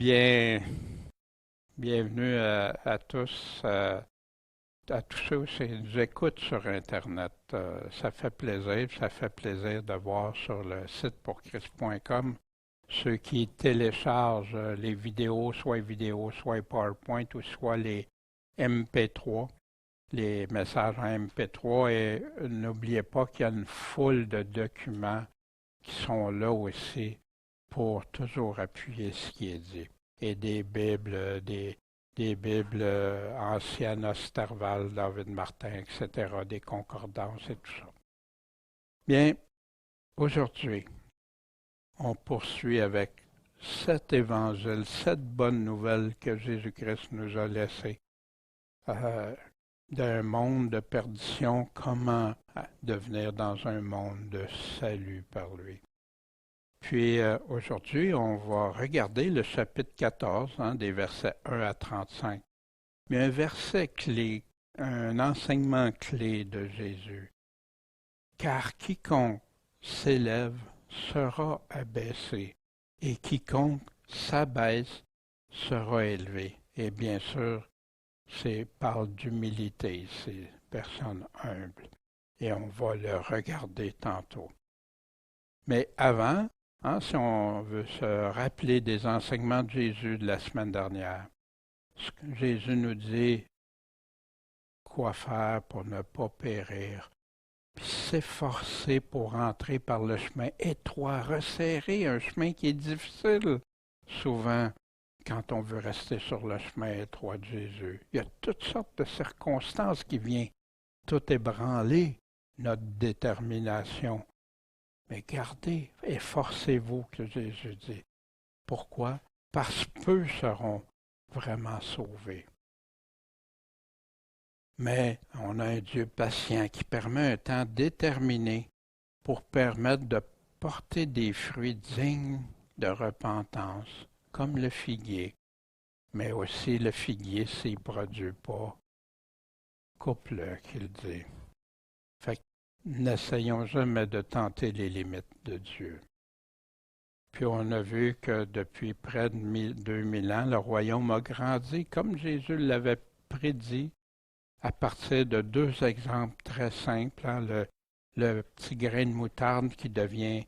Bien, bienvenue à tous, à tous ceux qui nous écoutent sur Internet. Ça fait plaisir de voir sur le site pourchrist.com ceux qui téléchargent les vidéos, soit PowerPoint ou soit les MP3, les messages en MP3. Et n'oubliez pas qu'il y a une foule de documents qui sont là aussi pour toujours appuyer ce qui est dit. Et des Bibles anciennes, Osterval, David Martin, etc., des concordances et tout ça. Bien, aujourd'hui, on poursuit avec cet évangile, cette bonne nouvelle que Jésus-Christ nous a laissée euh, d'un monde de perdition, comment devenir dans un monde de salut par lui. Puis aujourd'hui, on va regarder le chapitre 14, des versets 1 à 35. Mais un verset clé, un enseignement clé de Jésus. Car quiconque s'élève sera abaissé, et quiconque s'abaisse sera élevé. Et bien sûr, c'est parle d'humilité, c'est personne humble. Et on va le regarder tantôt. Mais avant, si on veut se rappeler des enseignements de Jésus de la semaine dernière, ce que Jésus nous dit quoi faire pour ne pas périr, puis s'efforcer pour entrer par le chemin étroit, resserré, un chemin qui est difficile souvent quand on veut rester sur le chemin étroit de Jésus. Il y a toutes sortes de circonstances qui viennent tout ébranler notre détermination. Mais gardez, efforcez-vous, que Jésus dit. Pourquoi? Parce que peu seront vraiment sauvés. Mais on a un Dieu patient qui permet un temps déterminé pour permettre de porter des fruits dignes de repentance, comme le figuier. Mais aussi le figuier, s'il ne produit pas, coupe-le, qu'il dit. Fait que n'essayons jamais de tenter les limites de Dieu. Puis on a vu que depuis près de 2000 ans, le royaume a grandi comme Jésus l'avait prédit à partir de deux exemples très simples. Le petit grain de moutarde qui devient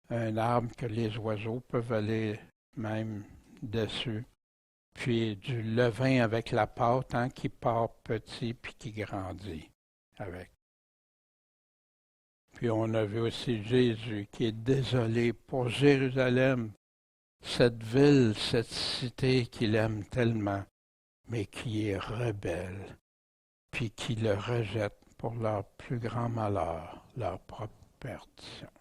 un arbre que les oiseaux peuvent aller même dessus. Puis du levain avec la pâte qui part petit puis qui grandit avec. Puis on a vu aussi Jésus qui est désolé pour Jérusalem, cette ville, cette cité qu'il aime tellement, mais qui est rebelle, puis qui le rejette pour leur plus grand malheur, leur propre perdition.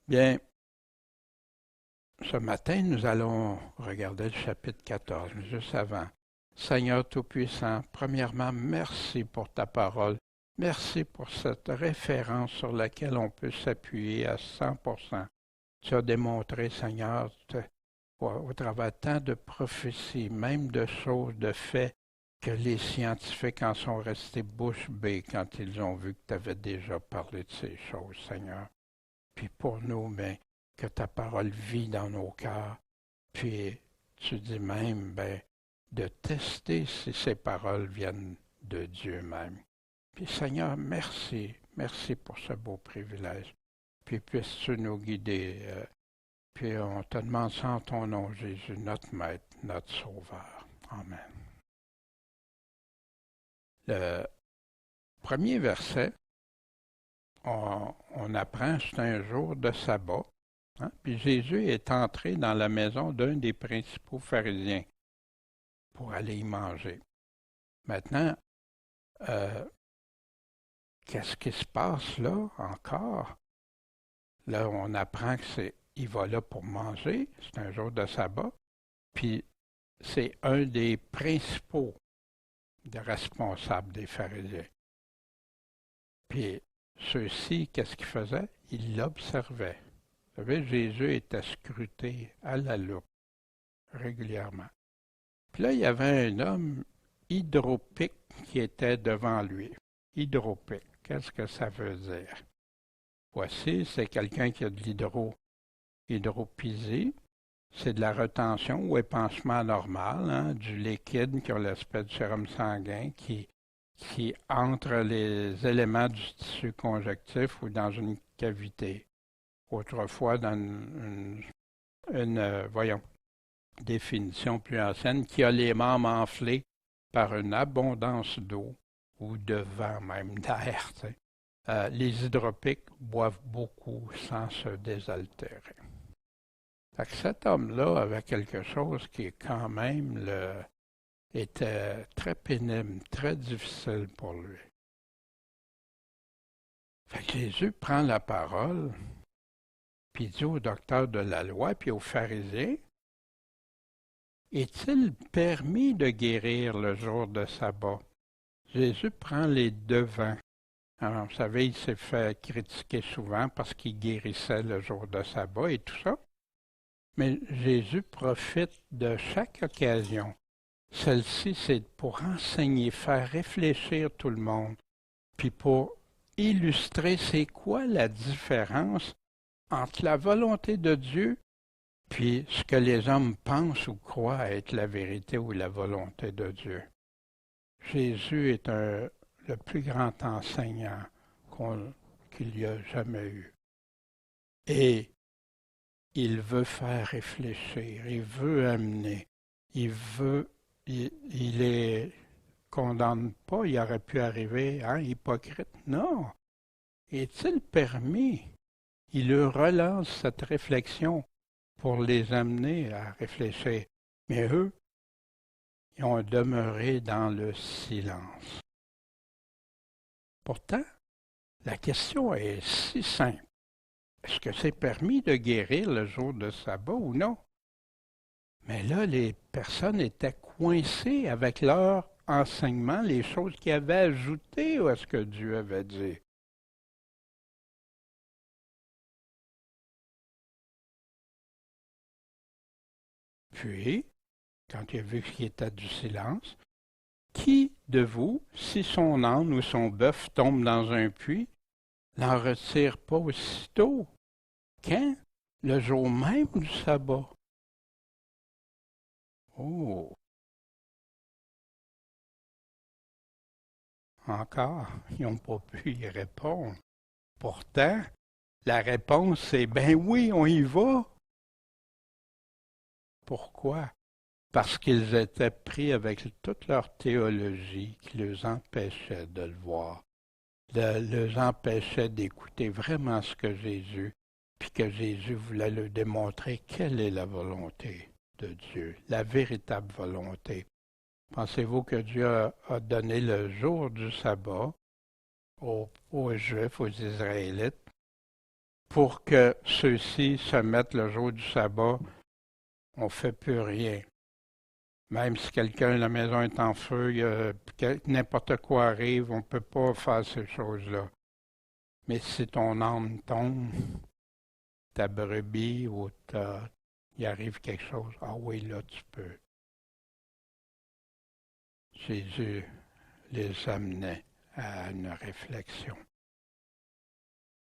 Bien, ce matin, nous allons regarder le chapitre 14, mais juste avant. Seigneur Tout-Puissant, premièrement, merci pour ta parole. Merci pour cette référence sur laquelle on peut s'appuyer à 100%. Tu as démontré, Seigneur, au travers tant de prophéties, même de choses, de faits, que les scientifiques en sont restés bouche bée quand ils ont vu que tu avais déjà parlé de ces choses, Seigneur. Puis pour nous, ben, que ta parole vit dans nos cœurs. Puis tu dis même, ben, de tester si ces paroles viennent de Dieu même. Puis Seigneur, merci, merci pour ce beau privilège. Puis puisses-tu nous guider. Puis on te demande ça en ton nom, Jésus, notre Maître, notre Sauveur. Amen. Le premier verset, on apprend, c'est un jour de sabbat. Puis Jésus est entré dans la maison d'un des principaux pharisiens pour aller y manger. Maintenant, qu'est-ce qui se passe là encore? Là, on apprend il va là pour manger, c'est un jour de sabbat, puis c'est un des principaux des responsables des pharisiens. Puis ceux-ci, qu'est-ce qu'ils faisaient? Ils l'observaient. Vous savez, Jésus était scruté à la loupe régulièrement. Puis là, il y avait un homme hydropique qui était devant lui. Hydropique, qu'est-ce que ça veut dire? Voici, c'est quelqu'un qui a de l'hydropisie. c'est de la retention ou épanchement normal, hein, du liquide qui a l'aspect du sérum sanguin qui entre les éléments du tissu conjonctif ou dans une cavité. Autrefois, dans voyons, définition plus ancienne, qui a les membres enflés par une abondance d'eau ou de vent, même d'air. Les hydropiques boivent beaucoup sans se désaltérer. Fait que cet homme-là avait quelque chose qui est quand même était très pénible, très difficile pour lui. Fait que Jésus prend la parole, puis il dit au docteur de la loi, puis aux pharisiens, est-il permis de guérir le jour de sabbat? Jésus prend les devants. Alors, vous savez, il s'est fait critiquer souvent parce qu'il guérissait le jour de sabbat et tout ça. Mais Jésus profite de chaque occasion. Celle-ci, c'est pour enseigner, faire réfléchir tout le monde, puis pour illustrer c'est quoi la différence entre la volonté de Dieu puis ce que les hommes pensent ou croient être la vérité ou la volonté de Dieu. Jésus est le plus grand enseignant qu'il y a jamais eu. Et il veut faire réfléchir, il veut amener, il les condamne pas, il aurait pu arriver, hein, hypocrite. Non. Est-il permis? Il leur relance cette réflexion pour les amener à réfléchir. Mais eux, ils ont demeuré dans le silence. Pourtant, la question est si simple. Est-ce que c'est permis de guérir le jour de sabbat ou non? Mais là, les personnes étaient coincées avec leur enseignement, les choses qu'ils avaient ajoutées à ce que Dieu avait dit. Puis, quand il a vu qu'il était du silence, qui de vous, si son âne ou son bœuf tombe dans un puits, n'en retire pas aussitôt? Quand? Le jour même du sabbat. Oh! Encore, ils n'ont pas pu y répondre. Pourtant, la réponse c'est ben oui, on y va. Pourquoi? Parce qu'ils étaient pris avec toute leur théologie qui les empêchait de le voir, les empêchait d'écouter vraiment ce que Jésus, puis que Jésus voulait leur démontrer quelle est la volonté de Dieu, la véritable volonté. Pensez-vous que Dieu a donné le jour du sabbat aux Juifs, aux Israélites, pour que ceux-ci se mettent le jour du sabbat, on ne fait plus rien. Même si quelqu'un, la maison est en feu, n'importe quoi arrive, on ne peut pas faire ces choses-là. Mais si ton âme tombe, ta brebis ou il arrive quelque chose, ah oui, là tu peux. Jésus les amenait à une réflexion.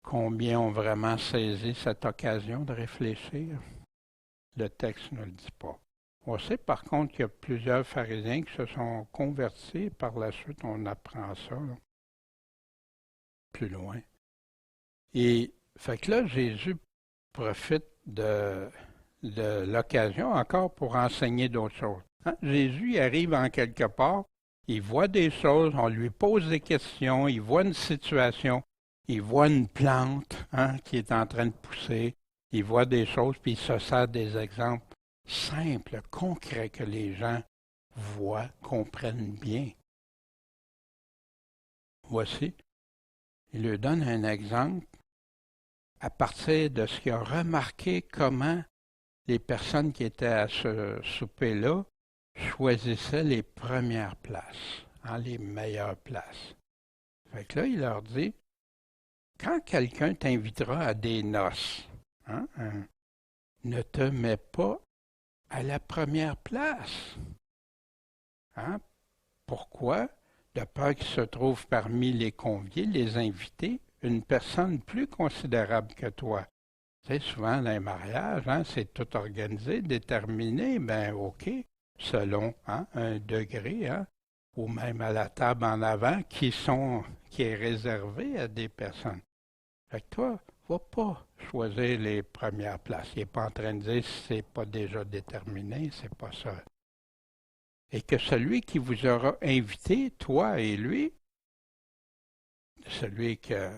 Combien ont vraiment saisi cette occasion de réfléchir? Le texte ne le dit pas. On sait par contre qu'il y a plusieurs pharisiens qui se sont convertis. Par la suite, on apprend ça là, plus loin. Et fait que là, Jésus profite de l'occasion encore pour enseigner d'autres choses. Hein? Jésus arrive en quelque part, il voit des choses, on lui pose des questions, il voit une situation, il voit une plante qui est en train de pousser, il voit des choses, puis il se sert des exemples simples, concrets que les gens voient, comprennent bien. Voici, il lui donne un exemple à partir de ce qu'il a remarqué comment les personnes qui étaient à ce souper-là choisissaient les premières places, les meilleures places. Fait que là, il leur dit, quand quelqu'un t'invitera à des noces, ne te mets pas à la première place. Pourquoi? De peur qu'il se trouve parmi les conviés, les invités, une personne plus considérable que toi. Tu sais, souvent, les mariages, hein, c'est tout organisé, déterminé, ben OK, selon hein, un degré, hein, ou même à la table en avant, qui est réservé à des personnes. Fait que toi, va pas choisir les premières places. Il n'est pas en train de dire si c'est pas déjà déterminé, c'est pas ça. Et que celui qui vous aura invité, toi et lui, celui que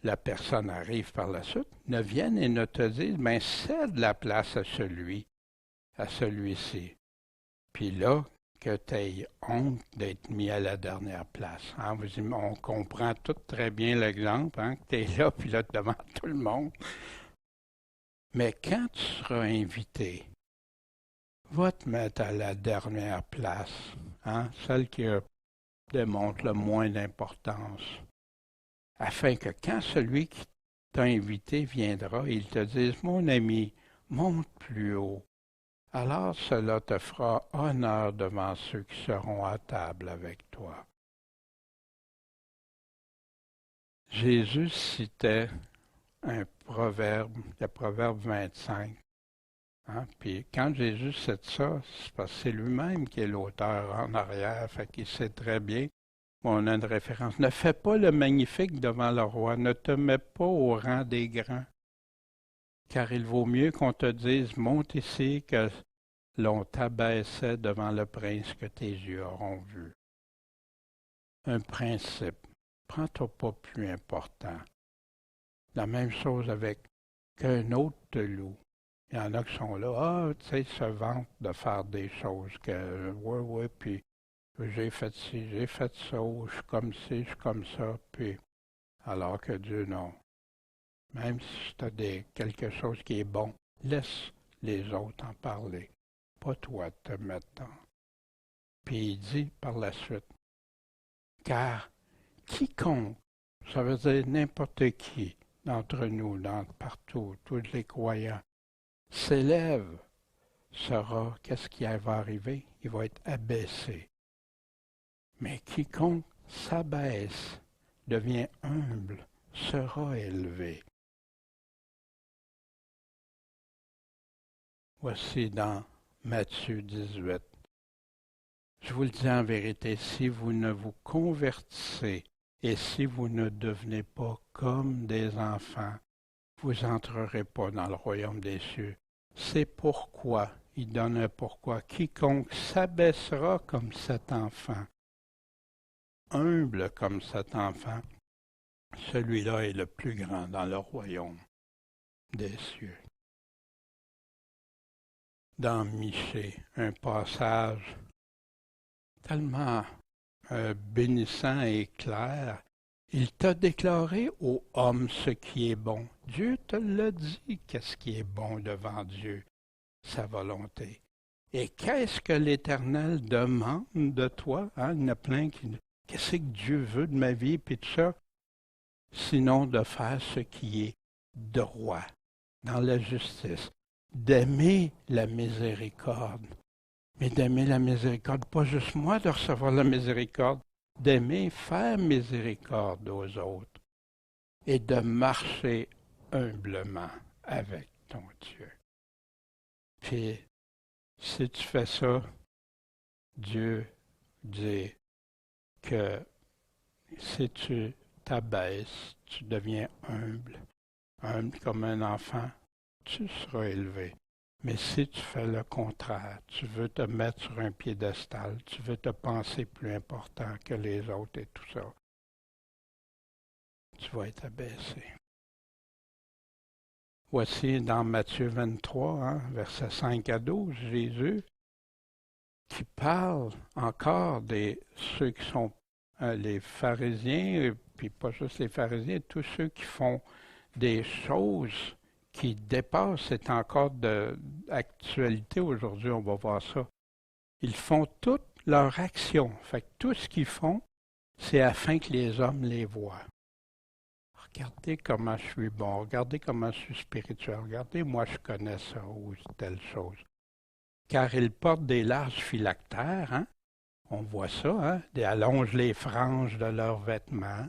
la personne arrive par la suite, ne vienne et ne te dise, mais cède la place à celui-ci. Puis là, que tu aies honte d'être mis à la dernière place. Hein? On comprend tout très bien l'exemple, hein, que tu es là, puis là, devant tout le monde. Mais quand tu seras invité, va te mettre à la dernière place, hein, celle qui démontre le moins d'importance, afin que quand celui qui t'a invité viendra, il te dise, mon ami, monte plus haut. Alors cela te fera honneur devant ceux qui seront à table avec toi. Jésus citait un proverbe, le proverbe 25. Hein? Puis quand Jésus cite ça, c'est parce que c'est lui-même qui est l'auteur en arrière, fait qu'il sait très bien. On a une référence. Ne fais pas le magnifique devant le roi, ne te mets pas au rang des grands, car il vaut mieux qu'on te dise monte ici que l'on t'abaissait devant le prince que tes yeux auront vu. Un principe. Prends-toi pas plus important. La même chose avec qu'un autre te loue. Il y en a qui sont là, tu sais, se vantent de faire des choses que, ouais, puis j'ai fait ci, j'ai fait ça, ou je suis comme ci, je suis comme ça, puis alors que Dieu, non. Même si tu as quelque chose qui est bon, laisse les autres en parler, pas toi te mettre dans. Puis il dit par la suite, car quiconque, ça veut dire n'importe qui d'entre nous, partout, tous les croyants, s'élève, qu'est-ce qui va arriver? Il va être abaissé. Mais quiconque s'abaisse, devient humble, sera élevé. Voici dans Matthieu 18. Je vous le dis en vérité, si vous ne vous convertissez et si vous ne devenez pas comme des enfants, vous n'entrerez pas dans le royaume des cieux. C'est pourquoi, il donne un pourquoi, quiconque s'abaissera comme cet enfant, humble comme cet enfant, celui-là est le plus grand dans le royaume des cieux. Dans Michée, un passage tellement bénissant et clair. Il t'a déclaré, ô homme, ce qui est bon. Dieu te l'a dit, qu'est-ce qui est bon devant Dieu, sa volonté. Et qu'est-ce que l'Éternel demande de toi? Hein? Il y en a plein qui... Qu'est-ce que Dieu veut de ma vie, puis tout ça? Sinon de faire ce qui est droit, dans la justice, d'aimer la miséricorde. Mais d'aimer la miséricorde, pas juste moi de recevoir la miséricorde, d'aimer faire miséricorde aux autres et de marcher humblement avec ton Dieu. Puis, si tu fais ça, Dieu dit que si tu t'abaisses, tu deviens humble, humble comme un enfant, tu seras élevé. Mais si tu fais le contraire, tu veux te mettre sur un piédestal, tu veux te penser plus important que les autres et tout ça, tu vas être abaissé. Voici dans Matthieu 23, hein, versets 5 à 12, Jésus qui parle encore de ceux qui sont les pharisiens, et puis pas juste les pharisiens, tous ceux qui font des choses qui dépassent, c'est encore d'actualité aujourd'hui, on va voir ça. Ils font toute leur action. Fait que tout ce qu'ils font, c'est afin que les hommes les voient. Regardez comment je suis bon, regardez comment je suis spirituel, regardez moi je connais ça ou telle chose. Car ils portent des larges phylactères, hein? On voit ça, hein? Ils allongent les franges de leurs vêtements.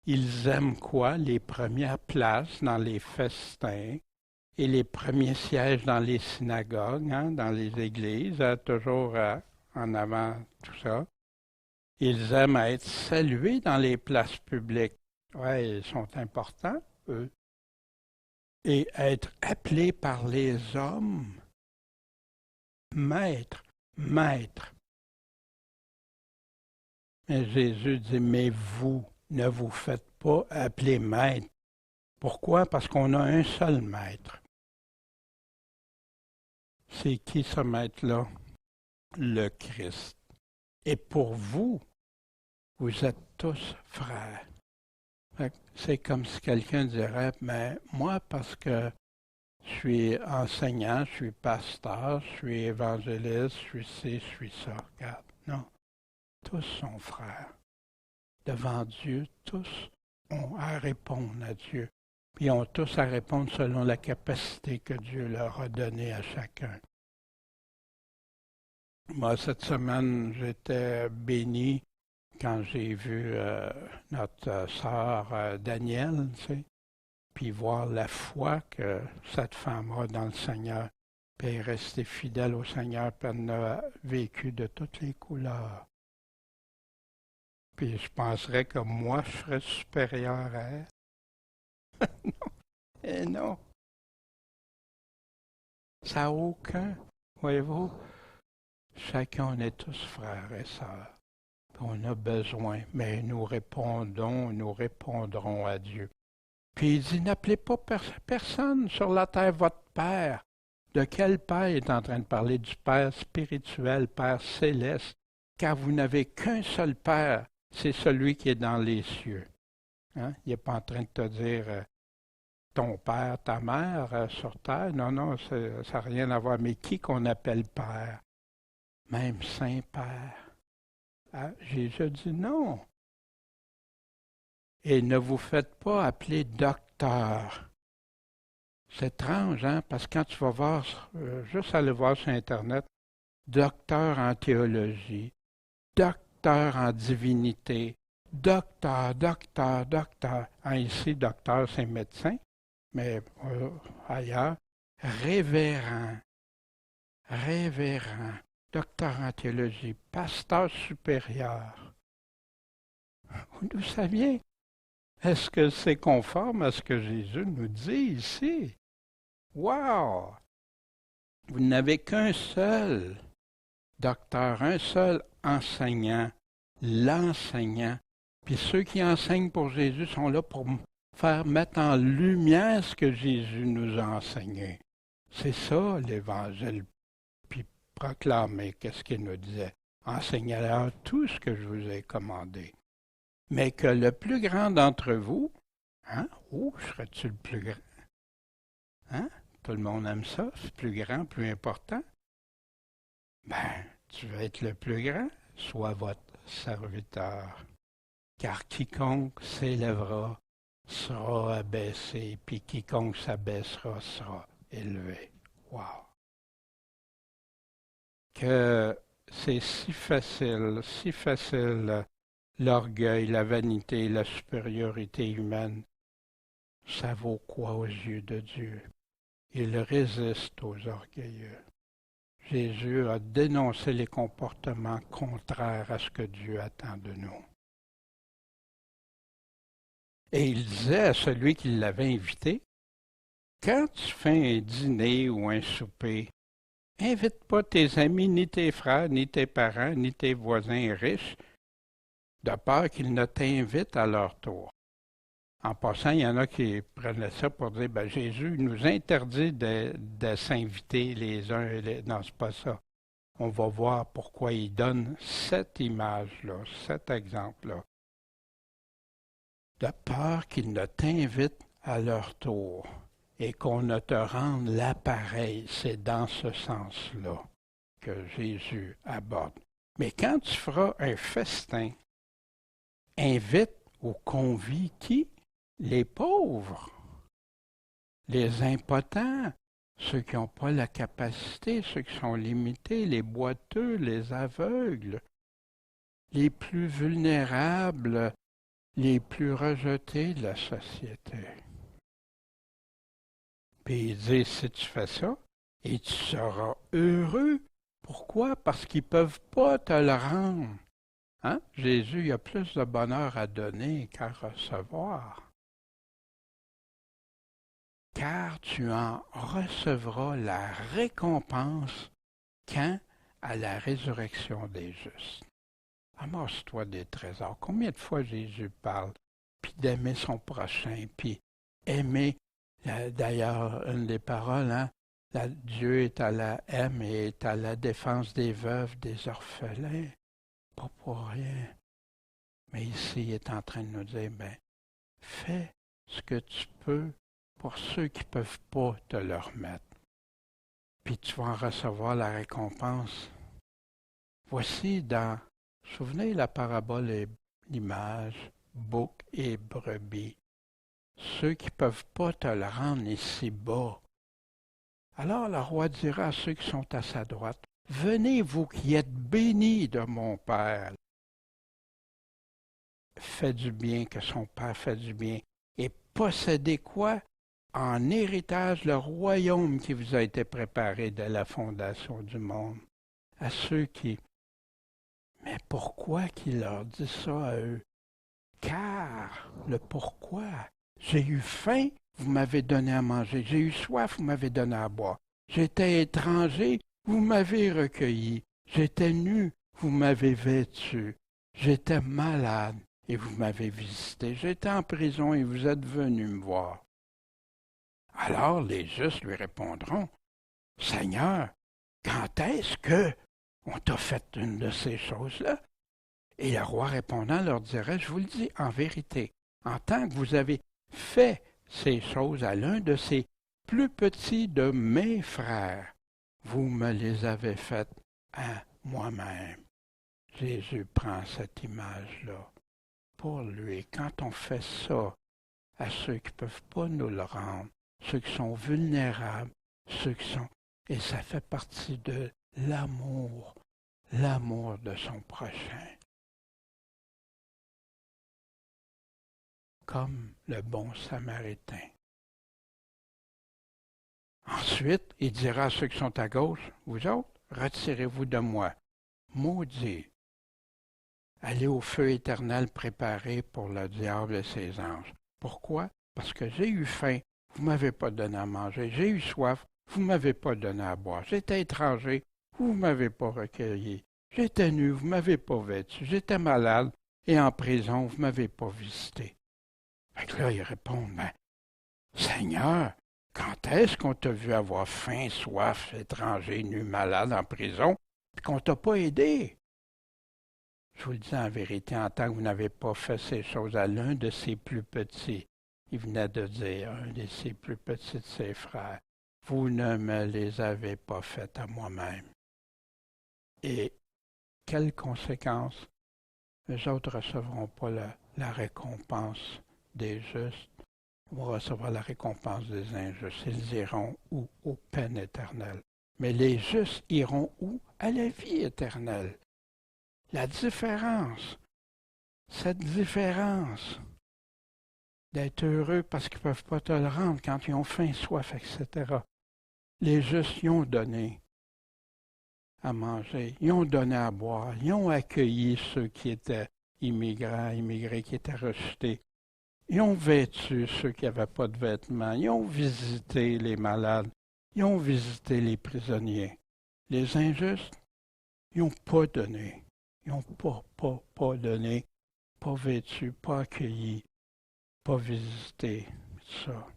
Ils aiment quoi? Les premières places dans les festins et les premiers sièges dans les synagogues, hein, dans les églises, toujours en avant, tout ça. Ils aiment être salués dans les places publiques. Ouais, ils sont importants, eux. Et être appelés par les hommes, maître, maître. Mais Jésus dit, mais vous, ne vous faites pas appeler maître. Pourquoi? Parce qu'on a un seul maître. C'est qui ce maître-là? Le Christ. Et pour vous, vous êtes tous frères. C'est comme si quelqu'un dirait, mais moi, parce que je suis enseignant, je suis pasteur, je suis évangéliste, je suis ci, je suis ça. Regarde, non. Tous sont frères. Devant Dieu, tous ont à répondre à Dieu. Puis ils ont tous à répondre selon la capacité que Dieu leur a donnée à chacun. Moi, cette semaine, j'étais béni quand j'ai vu notre sœur Danielle, tu sais, puis voir la foi que cette femme a dans le Seigneur, puis elle est restée fidèle au Seigneur, puis elle a vécu de toutes les couleurs. Puis je penserais que moi, je serais supérieur à elle. Non, et non, ça n'a aucun, voyez-vous, chacun, on est tous frères et sœurs. On a besoin, mais nous répondrons à Dieu. Puis il dit, n'appelez pas personne sur la terre votre Père. De quel Père il est en train de parler? Du Père spirituel, Père céleste, car vous n'avez qu'un seul Père, c'est celui qui est dans les cieux. Hein? Il n'est pas en train de te dire ton père, ta mère sur terre. Non, non, ça n'a rien à voir. Mais qui qu'on appelle Père? Même Saint-Père. Ah, Jésus dit non. Et ne vous faites pas appeler docteur. C'est étrange, hein? Parce que quand tu vas voir, juste aller voir sur Internet, docteur en théologie, docteur en divinité, docteur, docteur, docteur. Hein, ici, docteur, c'est médecin, mais ailleurs, révérend, révérend, docteur en théologie, pasteur supérieur. D'où ça vient? Est-ce que c'est conforme à ce que Jésus nous dit ici? Wow! Vous n'avez qu'un seul docteur, un seul enseignant, l'enseignant. Puis ceux qui enseignent pour Jésus sont là pour faire mettre en lumière ce que Jésus nous a enseigné. C'est ça l'Évangile. Puis proclamer, qu'est-ce qu'il nous disait? Enseignez-leur tout ce que je vous ai commandé. Mais que le plus grand d'entre vous, hein? Où serais-tu le plus grand? Hein? Tout le monde aime ça, c'est plus grand, plus important. Ben, tu veux être le plus grand, sois votre serviteur. Car quiconque s'élèvera sera abaissé, puis quiconque s'abaissera sera élevé. Wow! Que c'est si facile, l'orgueil, la vanité, la supériorité humaine. Ça vaut quoi aux yeux de Dieu? Il résiste aux orgueilleux. Jésus a dénoncé les comportements contraires à ce que Dieu attend de nous. Et il disait à celui qui l'avait invité, quand tu fais un dîner ou un souper, invite pas tes amis, ni tes frères, ni tes parents, ni tes voisins riches, de peur qu'ils ne t'invitent à leur tour. En passant, il y en a qui prenaient ça pour dire, ben, Jésus nous interdit de s'inviter les uns et les... Non, c'est pas ça. On va voir pourquoi il donne cette image-là, cet exemple-là. De peur qu'ils ne t'invitent à leur tour et qu'on ne te rende l'appareil. C'est dans ce sens-là que Jésus aborde. Mais quand tu feras un festin, invite ou convie qui? Les pauvres, les impotents, ceux qui n'ont pas la capacité, ceux qui sont limités, les boiteux, les aveugles, les plus vulnérables, les plus rejetés de la société. Puis il dit, si tu fais ça, et tu seras heureux. Pourquoi? Parce qu'ils ne peuvent pas te le rendre. Hein? Jésus, il a plus de bonheur à donner qu'à recevoir. Car tu en recevras la récompense quand à la résurrection des justes. Amasse-toi des trésors. Combien de fois Jésus parle, puis d'aimer son prochain, puis aimer, d'ailleurs, une des paroles, hein, Dieu aime et est à la défense des veuves, des orphelins, pas pour rien. Mais ici, il est en train de nous dire, ben, fais ce que tu peux pour ceux qui ne peuvent pas te le remettre. Puis tu vas en recevoir la récompense. Voici souvenez la parabole et l'image, bouc et brebis. Ceux qui ne peuvent pas te le rendre ici-bas. Alors le roi dira à ceux qui sont à sa droite, venez vous qui êtes bénis de mon Père. Faites du bien que son Père fait du bien. Et possédez quoi? En héritage le royaume qui vous a été préparé dès la fondation du monde. À ceux qui... Mais pourquoi qu'il leur dit ça à eux? Car, le pourquoi, j'ai eu faim, vous m'avez donné à manger. J'ai eu soif, vous m'avez donné à boire. J'étais étranger, vous m'avez recueilli. J'étais nu, vous m'avez vêtu. J'étais malade et vous m'avez visité. J'étais en prison et vous êtes venus me voir. Alors les justes lui répondront, Seigneur, quand est-ce que on t'a fait une de ces choses-là? Et le roi répondant leur dirait, je vous le dis en vérité, en tant que vous avez fait ces choses à l'un de ces plus petits de mes frères, vous me les avez faites à moi-même. Jésus prend cette image-là pour lui. Quand on fait ça à ceux qui ne peuvent pas nous le rendre, ceux qui sont vulnérables, ceux qui sont... Et ça fait partie de l'amour de son prochain. Comme le bon Samaritain. Ensuite, il dira à ceux qui sont à gauche, vous autres, retirez-vous de moi, maudits. Allez au feu éternel préparé pour le diable et ses anges. Pourquoi? Parce que j'ai eu faim, vous ne m'avez pas donné à manger. J'ai eu soif, vous ne m'avez pas donné à boire. J'étais étranger, vous ne m'avez pas recueilli. J'étais nu, vous ne m'avez pas vêtu. J'étais malade et en prison, vous ne m'avez pas visité. Fait que là, ils répondent, ben, Seigneur, quand est-ce qu'on t'a vu avoir faim, soif, étranger, nu, malade, en prison, et qu'on ne t'a pas aidé? Je vous le dis en vérité, en tant que vous n'avez pas fait ces choses à l'un de ses plus petits, il venait de dire, un de ses plus petits de ses frères, vous ne me les avez pas faites à moi-même. Et quelles conséquences? Les autres ne recevront pas la récompense des justes, vont recevoir la récompense des injustes. Ils iront où? Aux peines éternelles. Mais les justes iront où? À la vie éternelle. La différence, cette différence d'être heureux parce qu'ils ne peuvent pas te le rendre quand ils ont faim, soif, etc. Les justes y ont donné à manger, ils ont donné à boire, ils ont accueilli ceux qui étaient immigrés, qui étaient rejetés. Ils ont vêtu ceux qui n'avaient pas de vêtements. Ils ont visité les malades. Ils ont visité les prisonniers. Les injustes, ils n'ont pas donné. Ils n'ont pas donné, pas vêtu, pas accueilli, pas visité. Ça.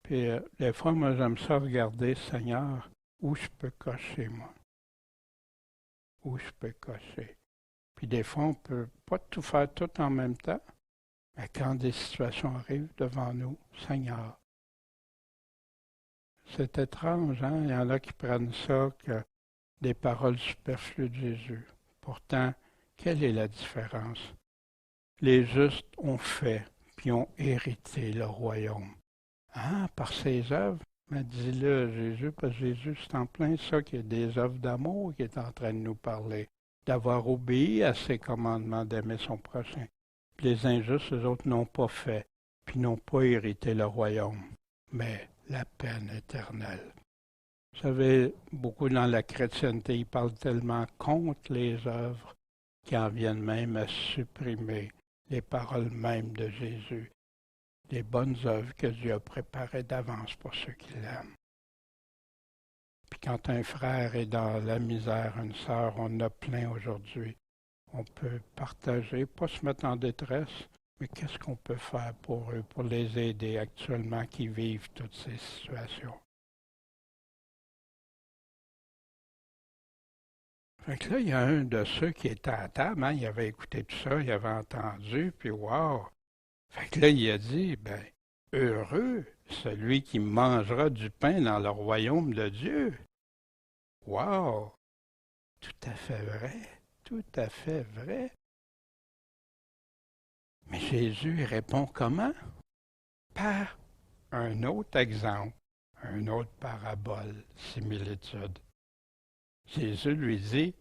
Puis des fois, moi, j'aime ça regarder, Seigneur, où je peux cocher, moi. Où je peux cocher. Puis des fois, on ne peut pas tout faire tout en même temps. Mais quand des situations arrivent devant nous, Seigneur, c'est étrange, hein? Il y en a qui prennent ça que des paroles superflues de Jésus. Pourtant, quelle est la différence? Les justes ont fait, puis ont hérité le royaume. Ah, par ses œuvres? Mais dis-le, Jésus, parce que Jésus, c'est en plein ça qu'il y a des œuvres d'amour qui est en train de nous parler, d'avoir obéi à ses commandements, d'aimer son prochain. Puis les injustes, eux autres, n'ont pas fait, puis n'ont pas hérité le royaume, mais la peine éternelle. Vous savez, beaucoup dans la chrétienté, ils parlent tellement contre les œuvres qu'ils en viennent même à supprimer les paroles mêmes de Jésus, les bonnes œuvres que Dieu a préparées d'avance pour ceux qui l'aiment. Puis quand un frère est dans la misère, une sœur, on en a plein aujourd'hui, on peut partager, pas se mettre en détresse, mais qu'est-ce qu'on peut faire pour eux, pour les aider actuellement qui vivent toutes ces situations. Fait que là, il y a un de ceux qui était à table, hein, il avait écouté tout ça, il avait entendu, puis wow! Fait que là, il a dit, ben, heureux celui qui mangera du pain dans le royaume de Dieu. Wow! Tout à fait vrai, tout à fait vrai. Mais Jésus répond comment? Par un autre exemple, un autre parabole, similitude. Jésus lui dit,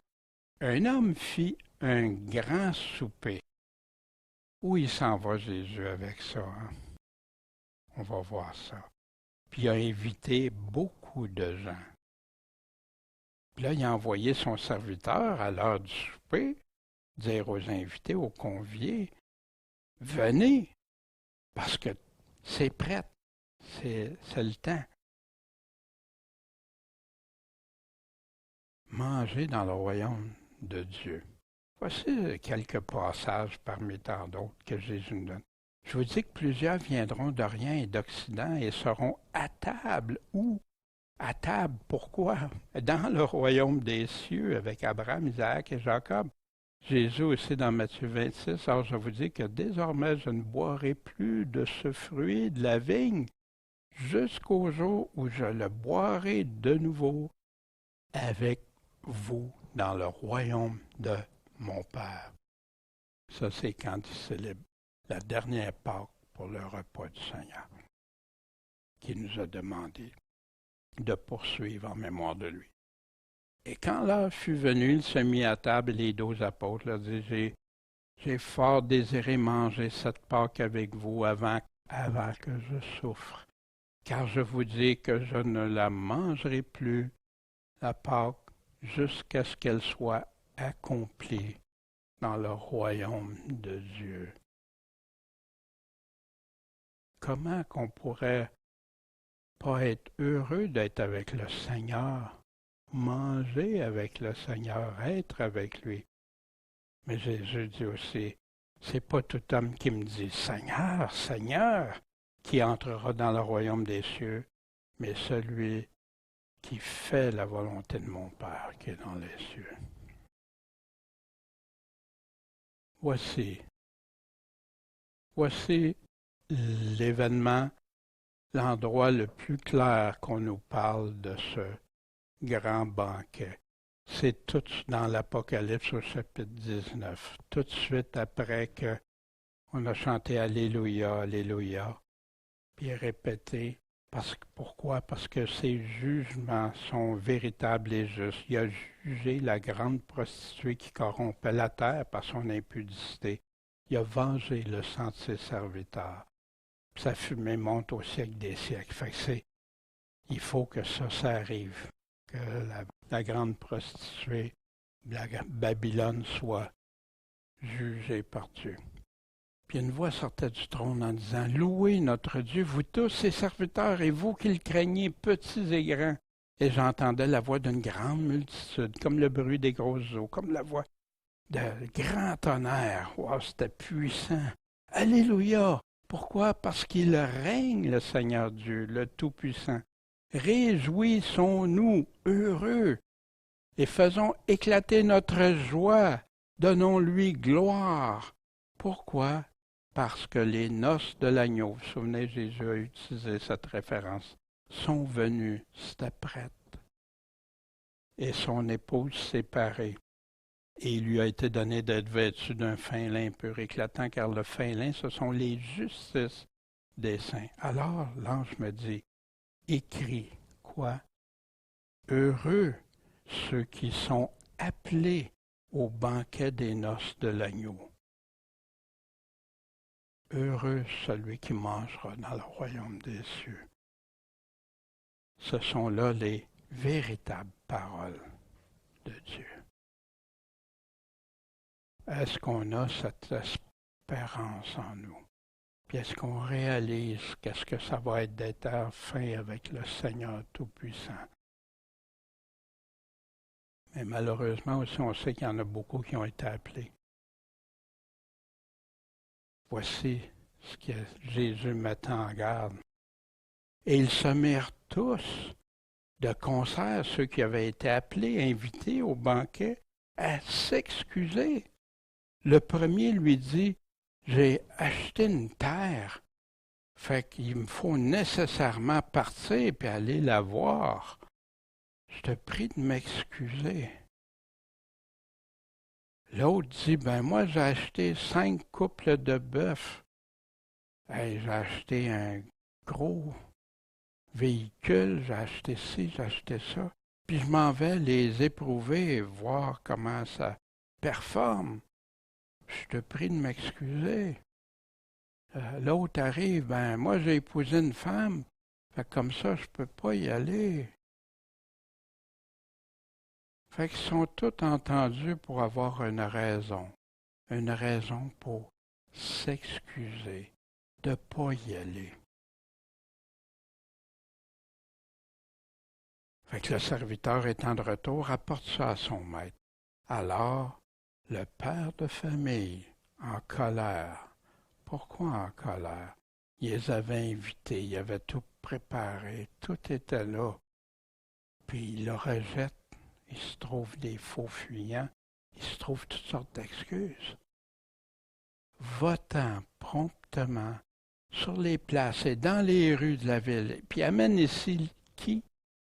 un homme fit un grand souper. Où il s'en va, Jésus, avec ça? Hein? On va voir ça. Puis il a invité beaucoup de gens. Puis là, il a envoyé son serviteur à l'heure du souper, dire aux invités, aux conviés, venez, parce que c'est prêt, c'est le temps. Mangez dans le royaume de Dieu. Voici quelques passages parmi tant d'autres que Jésus nous donne. Je vous dis que plusieurs viendront d'Orient et d'Occident et seront à table. Où? À table, pourquoi? Dans le royaume des cieux avec Abraham, Isaac et Jacob. Jésus aussi dans Matthieu 26, alors je vous dis que désormais je ne boirai plus de ce fruit de la vigne jusqu'au jour où je le boirai de nouveau avec vous dans le royaume de mon Père. Ça, c'est quand il célèbre la dernière Pâque pour le repas du Seigneur, qui nous a demandé de poursuivre en mémoire de lui. Et quand l'heure fut venue, il se mit à table et les 12 apôtres leur dit, j'ai fort désiré manger cette Pâque avec vous avant que je souffre, car je vous dis que je ne la mangerai plus, la Pâque, jusqu'à ce qu'elle soit accomplie dans le royaume de Dieu. Comment qu'on pourrait pas être heureux d'être avec le Seigneur, manger avec le Seigneur, être avec lui? Mais Jésus dit aussi, c'est pas tout homme qui me dit Seigneur, Seigneur, qui entrera dans le royaume des cieux, mais celui qui fait la volonté de mon Père qui est dans les cieux. Voici l'événement, l'endroit le plus clair qu'on nous parle de ce grand banquet. C'est tout dans l'Apocalypse au chapitre 19, tout de suite après qu'on a chanté Alléluia, Alléluia, puis répété. Pourquoi? Parce que ses jugements sont véritables et justes. Il a jugé la grande prostituée qui corrompait la terre par son impudicité. Il a vengé le sang de ses serviteurs. Sa fumée monte au siècle des siècles. Fait que il faut que ça arrive. Que la grande prostituée, la Babylone, soit jugée par Dieu. Puis une voix sortait du trône en disant, louez notre Dieu, vous tous ses serviteurs, et vous qui le craignez, petits et grands. Et j'entendais la voix d'une grande multitude, comme le bruit des grosses eaux, comme la voix de grands tonnerres. Wow, c'était puissant. Alléluia! Pourquoi? Parce qu'il règne, le Seigneur Dieu, le Tout-Puissant. Réjouissons-nous, heureux, et faisons éclater notre joie. Donnons-lui gloire. Pourquoi? Parce que les noces de l'agneau, vous vous souvenez, Jésus a utilisé cette référence, sont venues, c'était prête. Et son épouse séparée. Et il lui a été donné d'être vêtu d'un fin lin pur éclatant, car le fin lin, ce sont les justices des saints. Alors, l'ange me dit, écris quoi? Heureux ceux qui sont appelés au banquet des noces de l'agneau. Heureux celui qui mangera dans le royaume des cieux. Ce sont là les véritables paroles de Dieu. Est-ce qu'on a cette espérance en nous? Puis est-ce qu'on réalise qu'est-ce que ça va être d'être enfin avec le Seigneur Tout-Puissant? Mais malheureusement aussi, on sait qu'il y en a beaucoup qui ont été appelés. Voici ce que Jésus met en garde. Et ils se mirent tous de concert, ceux qui avaient été appelés, invités au banquet, à s'excuser. Le premier lui dit, j'ai acheté une terre, fait qu'il me faut nécessairement partir et aller la voir. Je te prie de m'excuser. L'autre dit, ben moi j'ai acheté 5 couples de bœufs. Hey, j'ai acheté un gros véhicule, j'ai acheté ci, j'ai acheté ça. Puis je m'en vais les éprouver et voir comment ça performe. Je te prie de m'excuser. L'autre arrive, ben moi j'ai épousé une femme, fait comme ça je peux pas y aller. Fait qu'ils sont tous entendus pour avoir une raison pour s'excuser, de pas y aller. Fait que le serviteur étant de retour apporte ça à son maître. Alors, le père de famille, en colère. Pourquoi en colère? Il les avait invités, il avait tout préparé, tout était là. Puis il le rejette, il se trouve des faux fuyants, il se trouve toutes sortes d'excuses. Va-t'en promptement sur les places et dans les rues de la ville, puis amène ici qui?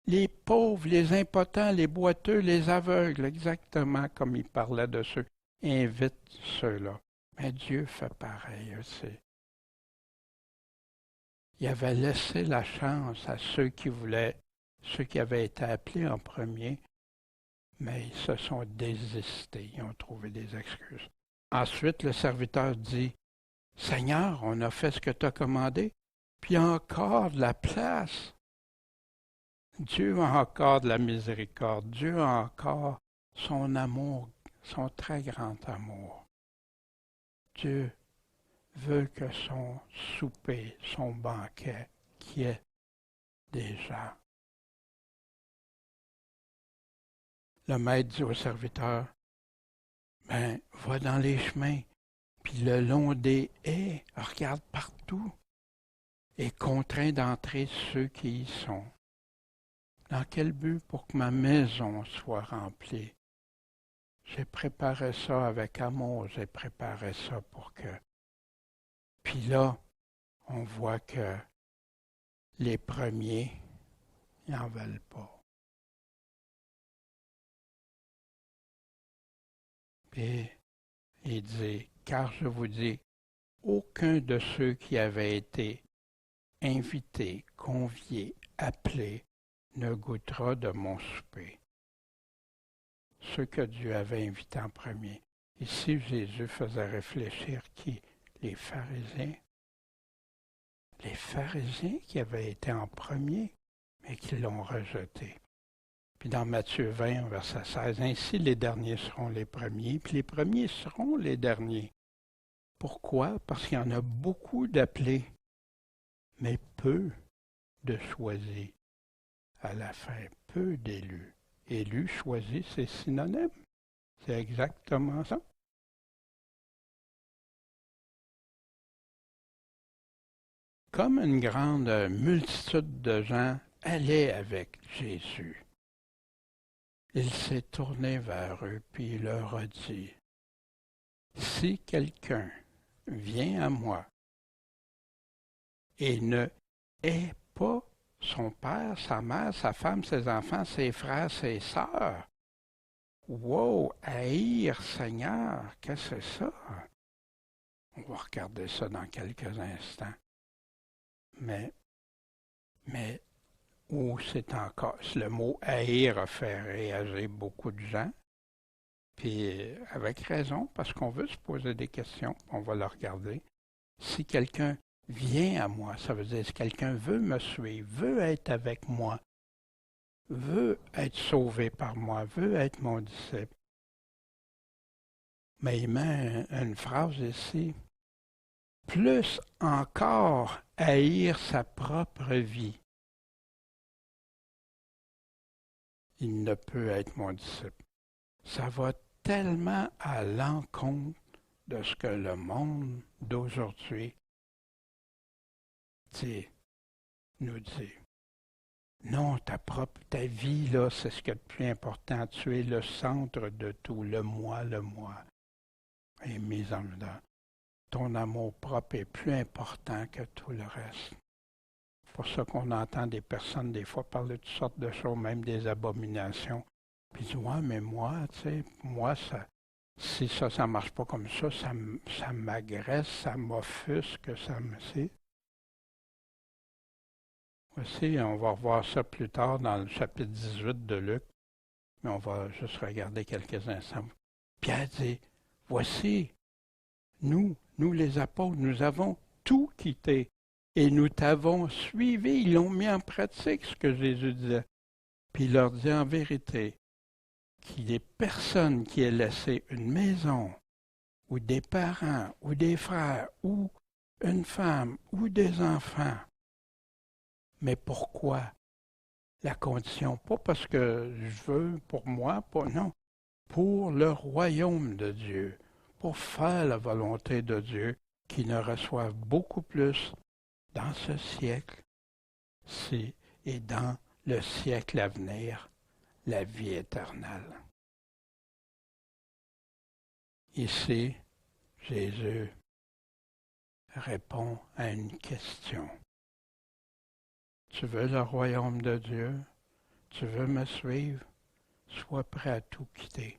Les pauvres, les impotents, les boiteux, les aveugles, exactement comme il parlait de ceux. Invite ceux-là. Mais Dieu fait pareil aussi. Il avait laissé la chance à ceux qui avaient été appelés en premier, mais ils se sont désistés, ils ont trouvé des excuses. Ensuite, le serviteur dit, « Seigneur, on a fait ce que tu as commandé, puis encore de la place. » Dieu a encore de la miséricorde. Dieu a encore son amour, son très grand amour. Dieu veut que son souper, son banquet, qui est des gens. Le maître dit au serviteur, ben, va dans les chemins, puis le long des haies, regarde partout, et contraint d'entrer ceux qui y sont. Dans quel but? Pour que ma maison soit remplie. J'ai préparé ça avec amour, j'ai préparé ça pour que... Puis là, on voit que les premiers, ils n'en veulent pas. Puis il dit, car je vous dis, aucun de ceux qui avaient été invités, conviés, appelés, ne goûtera de mon souper. Ceux que Dieu avait invités en premier. Ici, Jésus faisait réfléchir qui? Les pharisiens. Les pharisiens qui avaient été en premier, mais qui l'ont rejeté. Puis dans Matthieu 20, verset 16, ainsi les derniers seront les premiers, puis les premiers seront les derniers. Pourquoi? Parce qu'il y en a beaucoup d'appelés, mais peu de choisis. À la fin, peu d'élus. Élus, choisis, c'est synonyme. C'est exactement ça. Comme une grande multitude de gens allaient avec Jésus, il s'est tourné vers eux, puis il leur a dit, « Si quelqu'un vient à moi et ne hait pas son père, sa mère, sa femme, ses enfants, ses frères, ses sœurs. Wow, haïr Seigneur, qu'est-ce que c'est ça? On va regarder ça dans quelques instants. Mais, où c'est encore, le mot haïr a fait réagir beaucoup de gens. Puis avec raison, parce qu'on veut se poser des questions, on va le regarder. Si quelqu'un vient à moi, ça veut dire si quelqu'un veut me suivre, veut être avec moi, veut être sauvé par moi, veut être mon disciple. Mais il met une phrase ici. Plus encore haïr sa propre vie, il ne peut être mon disciple. Ça va tellement à l'encontre de ce que le monde d'aujourd'hui nous dit. Non, ta vie, là, c'est ce qui est le plus important. Tu es le centre de tout, le moi est mis en dedans. Ton amour propre est plus important que tout le reste. C'est pour ça qu'on entend des personnes, des fois, parler de toutes sortes de choses, même des abominations. Puis ils disent, ouais, mais moi, tu sais, moi, si ça marche pas comme ça m'agresse, ça m'offusque, ça me... Aussi, on va revoir ça plus tard dans le chapitre 18 de Luc, mais on va juste regarder quelques instants. Pierre dit, voici, nous les apôtres, nous avons tout quitté et nous t'avons suivi. Ils ont mis en pratique ce que Jésus disait. Puis il leur dit en vérité qu'il n'y ait personne qui ait laissé une maison ou des parents ou des frères ou une femme ou des enfants. Mais pourquoi? La condition, pas parce que je veux pour moi, non, pour le royaume de Dieu, pour faire la volonté de Dieu, qui ne reçoive beaucoup plus dans ce siècle-ci et dans le siècle à venir, la vie éternelle. Ici, Jésus répond à une question. Tu veux le royaume de Dieu? Tu veux me suivre? Sois prêt à tout quitter.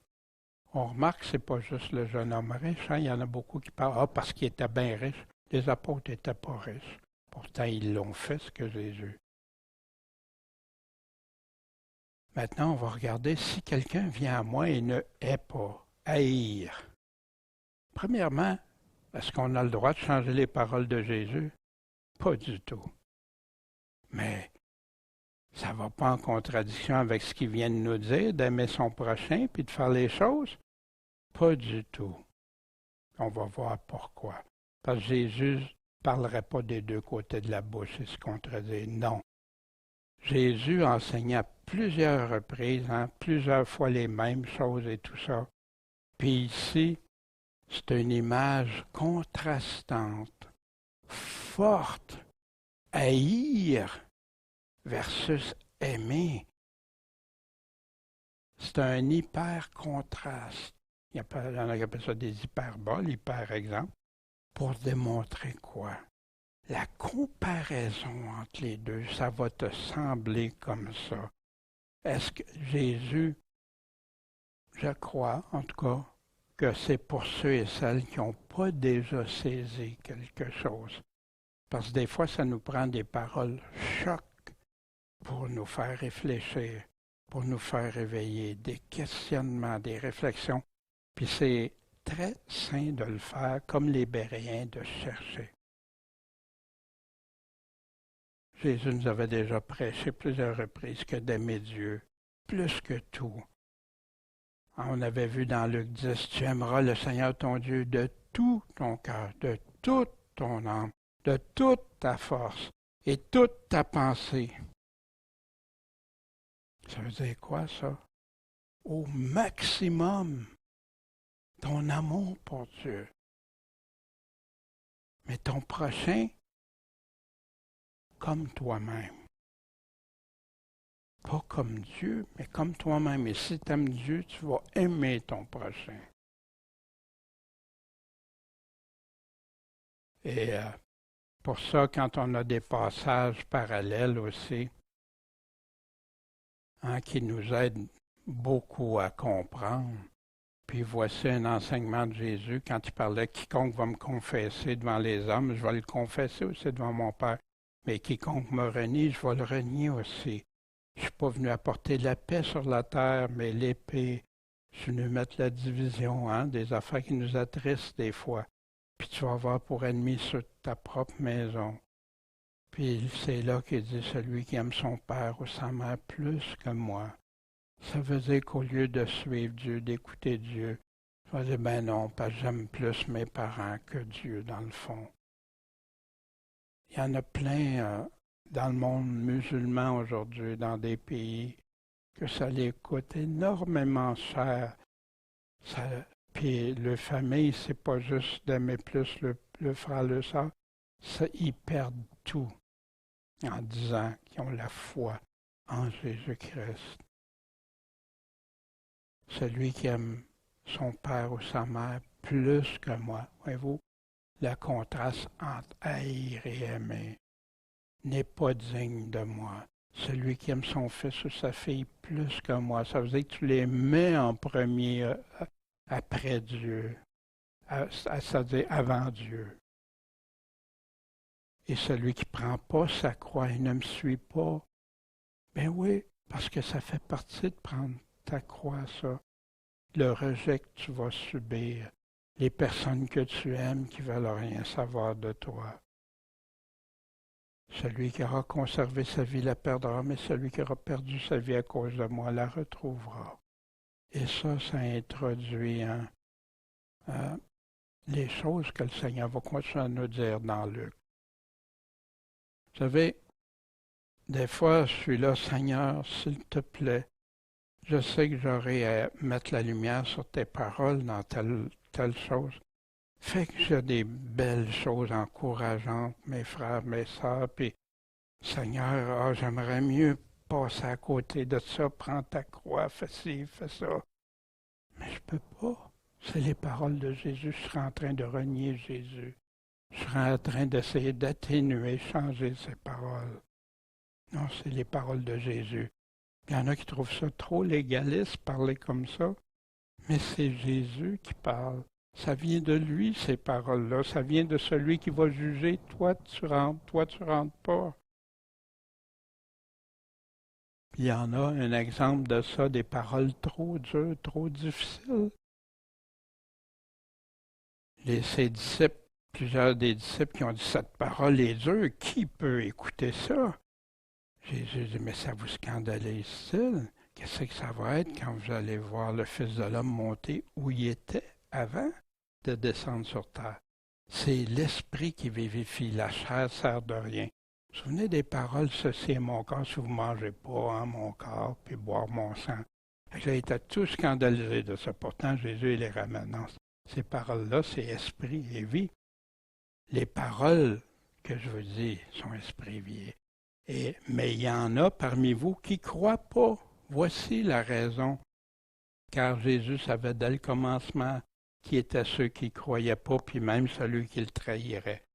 On remarque que ce n'est pas juste le jeune homme riche. Il y en a beaucoup qui parlent parce qu'il était bien riche. Les apôtres n'étaient pas riches. Pourtant, ils l'ont fait, ce que Jésus. Maintenant, on va regarder si quelqu'un vient à moi et ne hait pas, haïr. Premièrement, est-ce qu'on a le droit de changer les paroles de Jésus? Pas du tout. Mais ça ne va pas en contradiction avec ce qu'il vient de nous dire, d'aimer son prochain puis de faire les choses? Pas du tout. On va voir pourquoi. Parce que Jésus ne parlerait pas des deux côtés de la bouche et se contredire. Non. Jésus enseignait à plusieurs reprises, plusieurs fois les mêmes choses et tout ça. Puis ici, c'est une image contrastante, forte, haïr versus aimer. C'est un hyper-contraste. Il y en a qui appellent ça des hyperboles, par exemple, pour démontrer quoi? La comparaison entre les deux, ça va te sembler comme ça. Est-ce que Jésus, je crois en tout cas, que c'est pour ceux et celles qui n'ont pas déjà saisi quelque chose. Parce que des fois, ça nous prend des paroles chocs pour nous faire réfléchir, pour nous faire réveiller, des questionnements, des réflexions. Puis c'est très sain de le faire, comme les Béréens, de chercher. Jésus nous avait déjà prêché plusieurs reprises que d'aimer Dieu plus que tout. On avait vu dans Luc 10, tu aimeras le Seigneur ton Dieu de tout ton cœur, de toute ton âme, de toute ta force et toute ta pensée. Ça veut dire quoi, ça? Au maximum, ton amour pour Dieu. Mais ton prochain, comme toi-même. Pas comme Dieu, mais comme toi-même. Et si tu aimes Dieu, tu vas aimer ton prochain. Et pour ça, quand on a des passages parallèles aussi, qui nous aident beaucoup à comprendre. Puis voici un enseignement de Jésus quand il parlait « Quiconque va me confesser devant les hommes, je vais le confesser aussi devant mon Père. Mais quiconque me renie, je vais le renier aussi. Je ne suis pas venu apporter la paix sur la terre, mais l'épée. Je suis venu mettre la division, des affaires qui nous attristent des fois. puis tu vas avoir pour ennemi ceux de ta propre maison. Puis c'est là qu'il dit celui qui aime son père ou sa mère plus que moi. Ça veut dire qu'au lieu de suivre Dieu, d'écouter Dieu, je vais dire ben non, parce que j'aime plus mes parents que Dieu dans le fond. Il y en a plein dans le monde musulman aujourd'hui, dans des pays, que ça les coûte énormément cher. Puis le famille, c'est pas juste d'aimer plus le frère, le sœur, ils perdent tout en disant qu'ils ont la foi en Jésus-Christ. Celui qui aime son père ou sa mère plus que moi, voyez-vous, le contraste entre haïr et aimer n'est pas digne de moi. Celui qui aime son fils ou sa fille plus que moi, ça veut dire que tu les mets en premier après Dieu, c'est-à-dire avant Dieu. Et celui qui ne prend pas sa croix et ne me suit pas, ben oui, parce que ça fait partie de prendre ta croix, ça. Le rejet que tu vas subir, les personnes que tu aimes qui ne veulent rien savoir de toi. Celui qui aura conservé sa vie la perdra, mais celui qui aura perdu sa vie à cause de moi la retrouvera. Et ça introduit les choses que le Seigneur va continuer à nous dire dans Luc. Vous savez, des fois, je suis là, Seigneur, s'il te plaît, je sais que j'aurai à mettre la lumière sur tes paroles dans telle chose. Fais que j'ai des belles choses encourageantes, mes frères, mes sœurs, puis Seigneur, j'aimerais mieux passer à côté de ça, prends ta croix, fais ci, fais ça. Mais je peux pas. C'est les paroles de Jésus. Je serais en train de renier Jésus. Je serais en train d'essayer d'atténuer, changer ses paroles. Non, c'est les paroles de Jésus. Il y en a qui trouvent ça trop légaliste, parler comme ça. Mais c'est Jésus qui parle. Ça vient de lui, ces paroles-là. Ça vient de celui qui va juger. Toi, tu rentres pas. Puis il y en a un exemple de ça, des paroles trop dures, trop difficiles. Ses disciples, plusieurs des disciples qui ont dit cette parole est dure, qui peut écouter ça? Jésus dit, mais ça vous scandalise-t-il? Qu'est-ce que ça va être quand vous allez voir le Fils de l'homme monter où il était avant de descendre sur terre? C'est l'esprit qui vivifie, la chair ne sert de rien. Vous vous souvenez des paroles, ceci est mon corps, si vous ne mangez pas mon corps, puis boire mon sang. J'ai été tout scandalisé de ça. Pourtant, Jésus les ramène. Non, ces paroles-là, c'est esprit et vie. Les paroles que je vous dis sont esprit et vie. Mais il y en a parmi vous qui ne croient pas. Voici la raison. Car Jésus savait dès le commencement qui étaient ceux qui ne croyaient pas, puis même celui qui le trahirait.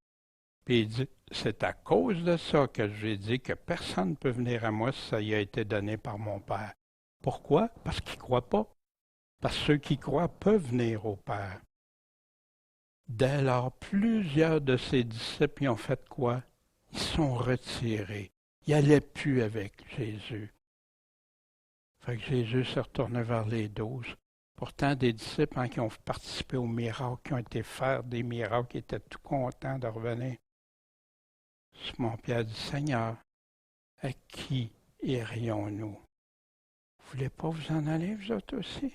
Puis il dit, c'est à cause de ça que j'ai dit que personne ne peut venir à moi si ça y a été donné par mon Père. Pourquoi? Parce qu'ils ne croient pas. Parce que ceux qui croient peuvent venir au Père. Dès lors, plusieurs de ses disciples y ont fait quoi? Ils sont retirés. Ils n'allaient plus avec Jésus. Fait que Jésus s'est retourné vers les 12. Pourtant, des disciples qui ont participé aux miracles, qui ont été faire des miracles, qui étaient tout contents de revenir. Simon-Pierre dit, Seigneur, à qui irions-nous? Vous voulez pas vous en aller, vous autres aussi?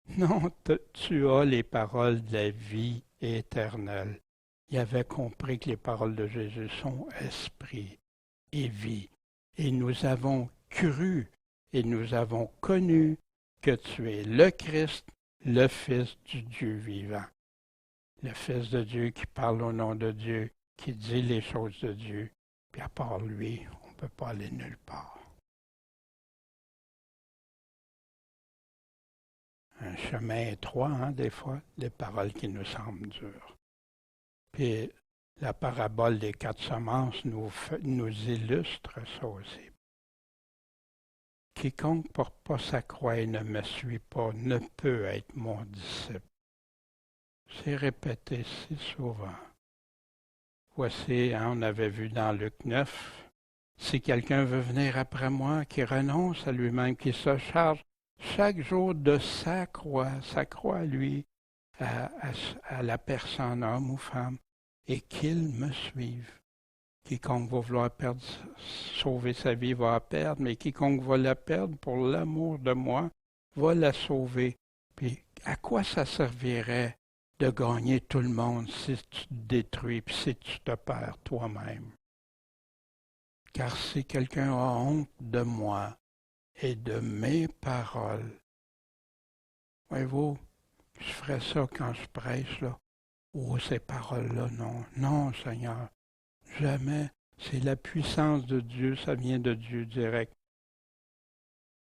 Non, tu as les paroles de la vie éternelle. Il avait compris que les paroles de Jésus sont esprit et vie. Et nous avons cru et nous avons connu que tu es le Christ, le Fils du Dieu vivant. Le Fils de Dieu qui parle au nom de Dieu, qui dit les choses de Dieu. Puis à part lui, on ne peut pas aller nulle part. Un chemin étroit, des fois, des paroles qui nous semblent dures. Puis la parabole des 4 semences nous illustre ça aussi. Quiconque ne porte pas sa croix et ne me suit pas ne peut être mon disciple. C'est répété si souvent. Voici, on avait vu dans Luc 9, si quelqu'un veut venir après moi, qui renonce à lui-même, qui se charge chaque jour de sa croix à lui, à la personne, homme ou femme, et qu'il me suive. Quiconque va vouloir sauver sa vie va la perdre, mais quiconque va la perdre pour l'amour de moi va la sauver. Puis à quoi ça servirait de gagner tout le monde si tu te détruis, puis si tu te perds toi-même? Car si quelqu'un a honte de moi et de mes paroles, voyez-vous, je ferais ça quand je prêche, là. Oh, ces paroles-là, non, non, Seigneur, jamais. C'est la puissance de Dieu, ça vient de Dieu direct.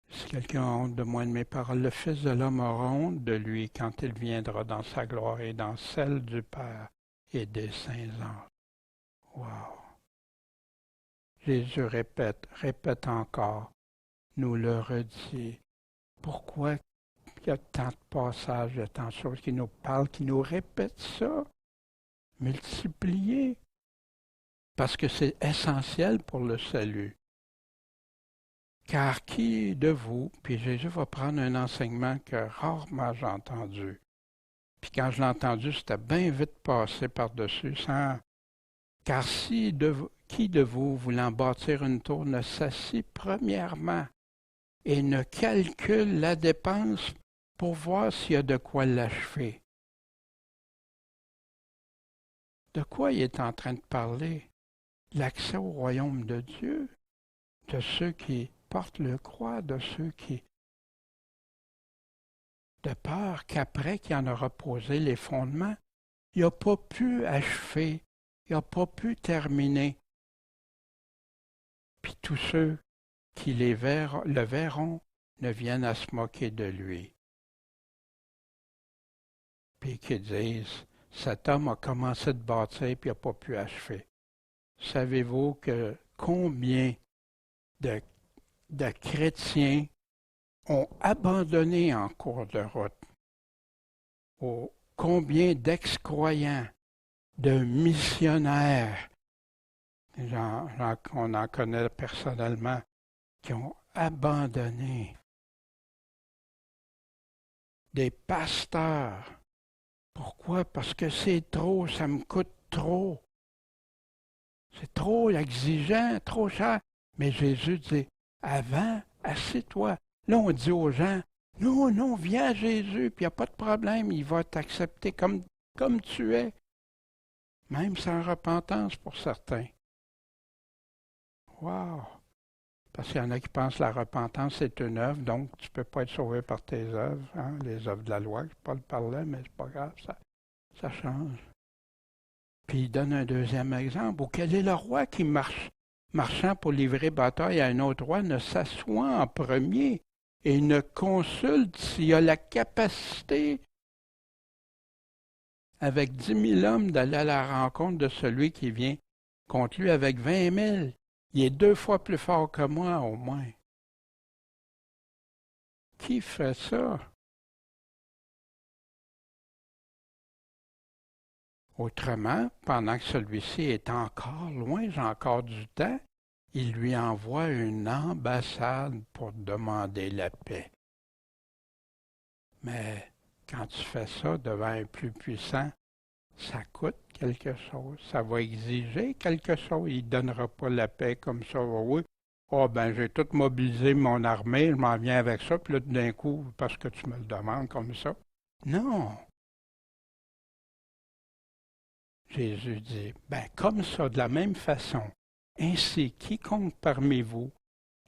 Si quelqu'un a honte de moi et de mes paroles, le Fils de l'homme aura honte de lui quand il viendra dans sa gloire et dans celle du Père et des saints anges. Wow! Jésus répète encore, nous le redit. Pourquoi il y a tant de passages, il y a tant de choses qui nous parlent, qui nous répètent ça? Multiplier. Parce que c'est essentiel pour le salut. Car qui de vous, puis Jésus va prendre un enseignement que rarement j'ai entendu. Puis quand je l'ai entendu, c'était bien vite passé par-dessus, sans... Car qui de vous, voulant bâtir une tour, ne s'assit premièrement et ne calcule la dépense pour voir s'il y a de quoi l'achever? De quoi il est en train de parler? L'accès au royaume de Dieu, de ceux qui portent le croix, de ceux qui... de peur qu'après qu'il en aura posé les fondements, il n'a pas pu achever, il n'a pas pu terminer. Puis tous ceux qui le verront ne viennent à se moquer de lui. Puis qui disent, cet homme a commencé de bâtir puis il n'a pas pu achever. Savez-vous que combien de chrétiens ont abandonné en cours de route? Combien d'ex-croyants, de missionnaires, on en connaît personnellement, qui ont abandonné, des pasteurs. Pourquoi? Parce que c'est trop, ça me coûte trop. C'est trop exigeant, trop cher. Mais Jésus dit, avant, assieds-toi. Là, on dit aux gens, non, non, viens à Jésus, puis il n'y a pas de problème, il va t'accepter comme tu es, même sans repentance pour certains. Wow! Parce qu'il y en a qui pensent que la repentance, c'est une œuvre, donc tu ne peux pas être sauvé par tes œuvres, hein, les œuvres de la loi. Paul parlait, mais c'est pas grave, ça change. Puis il donne un deuxième exemple. Ou quel est le roi qui marchant pour livrer bataille à un autre roi, ne s'assoit en premier et ne consulte s'il a la capacité, avec 10 000 hommes, d'aller à la rencontre de celui qui vient contre lui avec 20 000. Il est 2 fois plus fort que moi, au moins. Qui fait ça? Autrement, pendant que celui-ci est encore loin, j'ai encore du temps, il lui envoie une ambassade pour demander la paix. Mais quand tu fais ça devant un plus puissant, ça coûte quelque chose, ça va exiger quelque chose. Il ne donnera pas la paix comme ça. Oui, oh ben j'ai tout mobilisé mon armée, je m'en viens avec ça, puis là d'un coup, parce que tu me le demandes comme ça. Non. Jésus dit, ben comme ça, de la même façon, ainsi quiconque parmi vous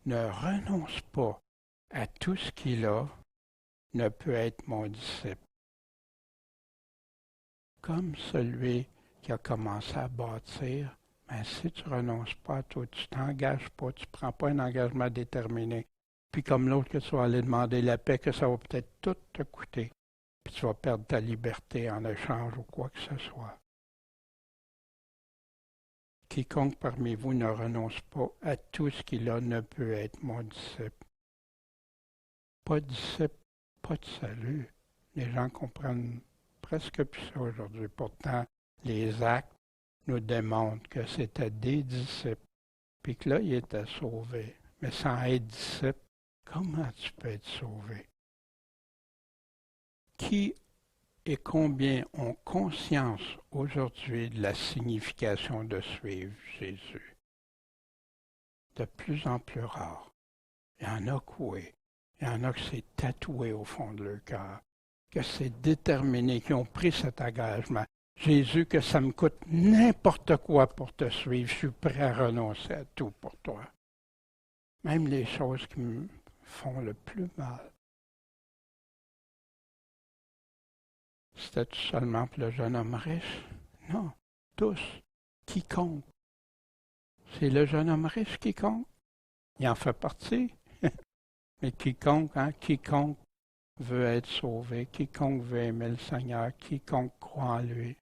ne renonce pas à tout ce qu'il a, ne peut être mon disciple. Comme celui qui a commencé à bâtir, mais si tu ne renonces pas à tout, tu ne t'engages pas, tu ne prends pas un engagement déterminé, puis comme l'autre que tu vas aller demander la paix, que ça va peut-être tout te coûter, puis tu vas perdre ta liberté en échange ou quoi que ce soit. Quiconque parmi vous ne renonce pas à tout ce qu'il a ne peut être mon disciple. Pas de disciple, pas de salut. Les gens comprennent presque plus ça aujourd'hui. Pourtant, les actes nous démontrent que c'était des disciples, puis que là, ils étaient sauvés. Mais sans être disciple, comment tu peux être sauvé? Qui et combien ont conscience aujourd'hui de la signification de suivre Jésus. De plus en plus rare. Il y en a que oui. Il y en a que c'est tatoué au fond de leur cœur, que c'est déterminé, qui ont pris cet engagement. Jésus, que ça me coûte n'importe quoi pour te suivre, je suis prêt à renoncer à tout pour toi. Même les choses qui me font le plus mal. C'était tout seulement pour le jeune homme riche? Non, tous, quiconque. C'est le jeune homme riche qui compte. Il en fait partie. Mais quiconque, quiconque veut être sauvé, quiconque veut aimer le Seigneur, quiconque croit en lui.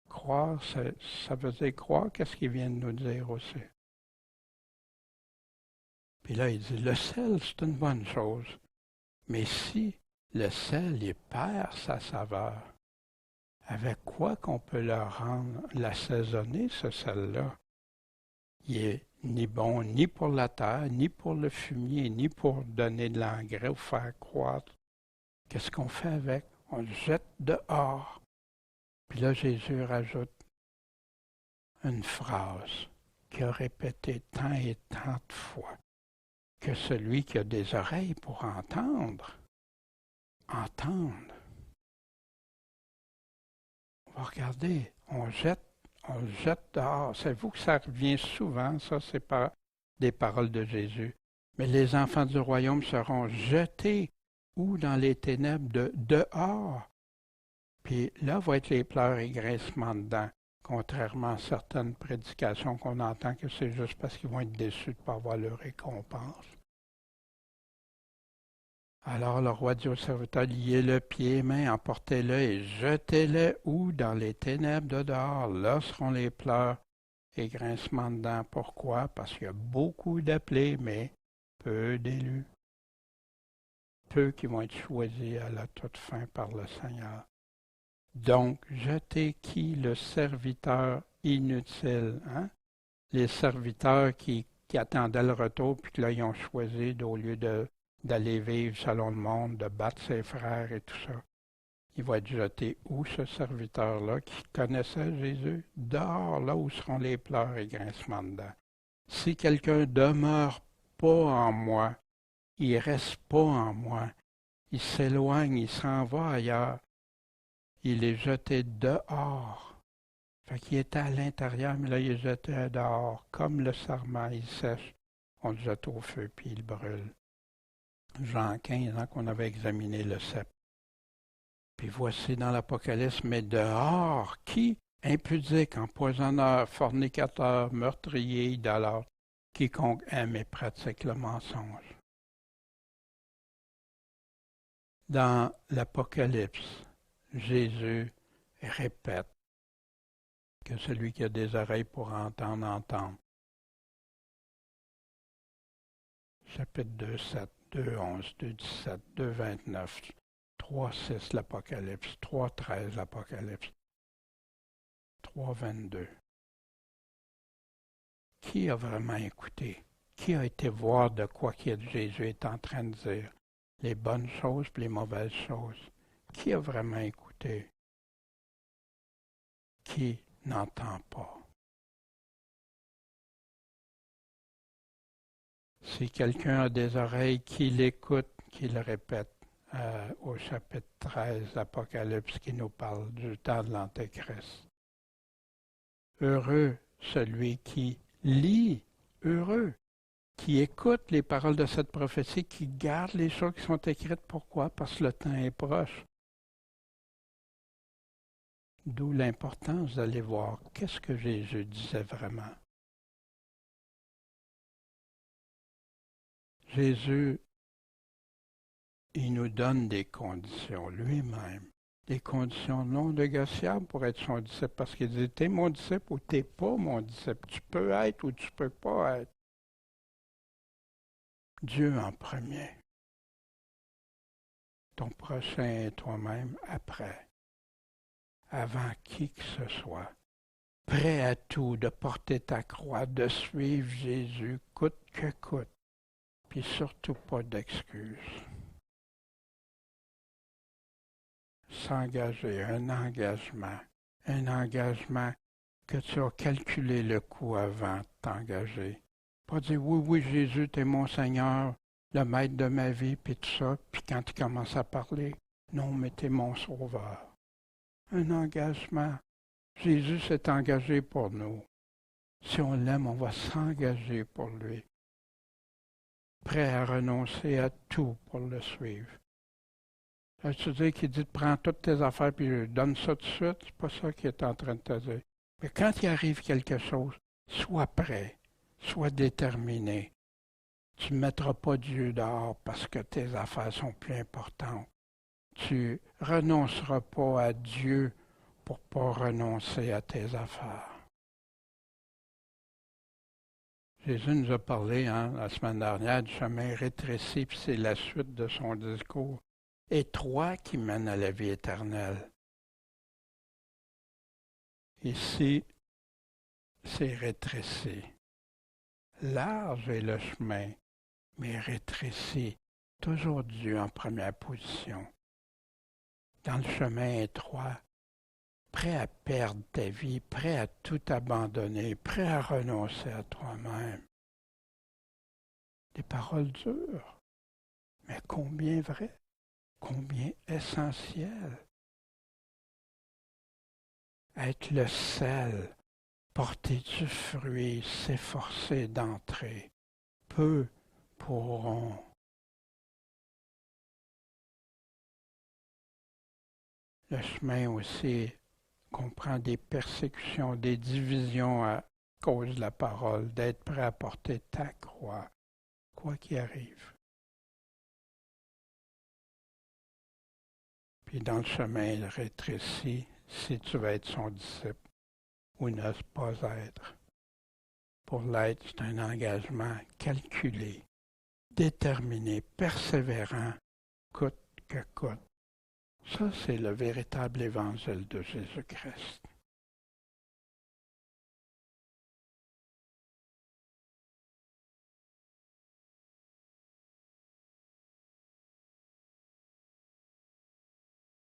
Croire, ça veut dire croire qu'est-ce qu'il vient de nous dire aussi. Puis là, il dit, le sel, c'est une bonne chose. Mais si le sel, il perd sa saveur, avec quoi qu'on peut l'assaisonner, ce sel-là? Il est ni bon ni pour la terre, ni pour le fumier, ni pour donner de l'engrais ou faire croître. Qu'est-ce qu'on fait avec? On le jette dehors. Puis là, Jésus rajoute une phrase qu'il a répétée tant et tant de fois, que celui qui a des oreilles pour entendre, entende. On va regarder, on le jette dehors. Savez-vous que ça revient souvent, ça, c'est pas des paroles de Jésus. Mais les enfants du royaume seront jetés où dans les ténèbres dehors. Puis là, va être les pleurs et grincements dedans, contrairement à certaines prédications qu'on entend que c'est juste parce qu'ils vont être déçus de ne pas avoir leur récompense. Alors le roi dit au serviteur, liez le pied et main, emportez-le et jetez-le où dans les ténèbres de dehors. Là seront les pleurs et grincements de dents. Pourquoi? Parce qu'il y a beaucoup d'appelés, mais peu d'élus. Peu qui vont être choisis à la toute fin par le Seigneur. Donc, jetez qui? Le serviteur inutile. Hein? Les serviteurs qui attendaient le retour, puis que là, ils ont choisi, au lieu d'aller vivre selon le monde, de battre ses frères et tout ça. Il va être jeté où, ce serviteur-là, qui connaissait Jésus? Dehors, là où seront les pleurs et grincements de dents. Si quelqu'un demeure pas en moi, il reste pas en moi, il s'éloigne, il s'en va ailleurs, il est jeté dehors. Fait qu'il était à l'intérieur, mais là, il est jeté dehors. Comme le sarment, il sèche, on le jette au feu, puis il brûle. Jean 15 ans qu'on avait examiné le cep. Puis voici dans l'Apocalypse, mais dehors, qui? Impudique, empoisonneur, fornicateur, meurtrier, idolâtre, quiconque aime et pratique le mensonge. Dans l'Apocalypse, Jésus répète que celui qui a des oreilles pour entendre, entende. Chapitre 2, 7, 2, 11, 2, 17, 2, 29, 3, 6 l'Apocalypse, 3, 13 l'Apocalypse, 3, 22. Qui a vraiment écouté? Qui a été voir de quoi Jésus est en train de dire? Les bonnes choses et les mauvaises choses. Qui a vraiment écouté? Qui n'entend pas? Si quelqu'un a des oreilles, qui l'écoute, qui le répète au chapitre 13 l'Apocalypse qui nous parle du temps de l'Antéchrist. Heureux celui qui lit, heureux, qui écoute les paroles de cette prophétie, qui garde les choses qui sont écrites. Pourquoi? Parce que le temps est proche. D'où l'importance d'aller voir qu'est-ce que Jésus disait vraiment. Jésus, il nous donne des conditions lui-même, des conditions non négociables pour être son disciple, parce qu'il dit, t'es mon disciple ou t'es pas mon disciple, tu peux être ou tu peux pas être. Dieu en premier, ton prochain et toi-même après, avant qui que ce soit, prêt à tout, de porter ta croix, de suivre Jésus, coûte que coûte, puis surtout pas d'excuses. s'engager, un engagement que tu as calculé le coût avant de t'engager. Pas dire oui, oui, Jésus, tu es mon Seigneur, le maître de ma vie, puis tout ça, puis quand tu commences à parler, non, mais tu es mon sauveur. Un engagement. Jésus s'est engagé pour nous. Si on l'aime, on va s'engager pour lui. Prêt à renoncer à tout pour le suivre. Ça veut dire qu'il dit, prends toutes tes affaires puis donne ça tout de suite? C'est pas ça qu'il est en train de te dire. Mais quand il arrive quelque chose, sois prêt, sois déterminé. Tu ne mettras pas Dieu dehors parce que tes affaires sont plus importantes. Tu renonceras pas à Dieu pour ne pas renoncer à tes affaires. Jésus nous a parlé la semaine dernière du chemin rétréci, puis c'est la suite de son discours. Étroit qui mène à la vie éternelle. Ici, c'est rétréci. Large est le chemin, mais rétréci. Toujours Dieu en première position. Dans le chemin étroit, prêt à perdre ta vie, prêt à tout abandonner, prêt à renoncer à toi-même. Des paroles dures, mais combien vraies, combien essentielles. Être le sel, porter du fruit, s'efforcer d'entrer. Peu pourront. Le chemin aussi comprend des persécutions, des divisions à cause de la parole, d'être prêt à porter ta croix, quoi qu'il arrive. Puis dans le chemin rétréci, si tu veux être son disciple ou ne pas être. Pour l'être, c'est un engagement calculé, déterminé, persévérant, coûte que coûte. Ça, c'est le véritable évangile de Jésus-Christ.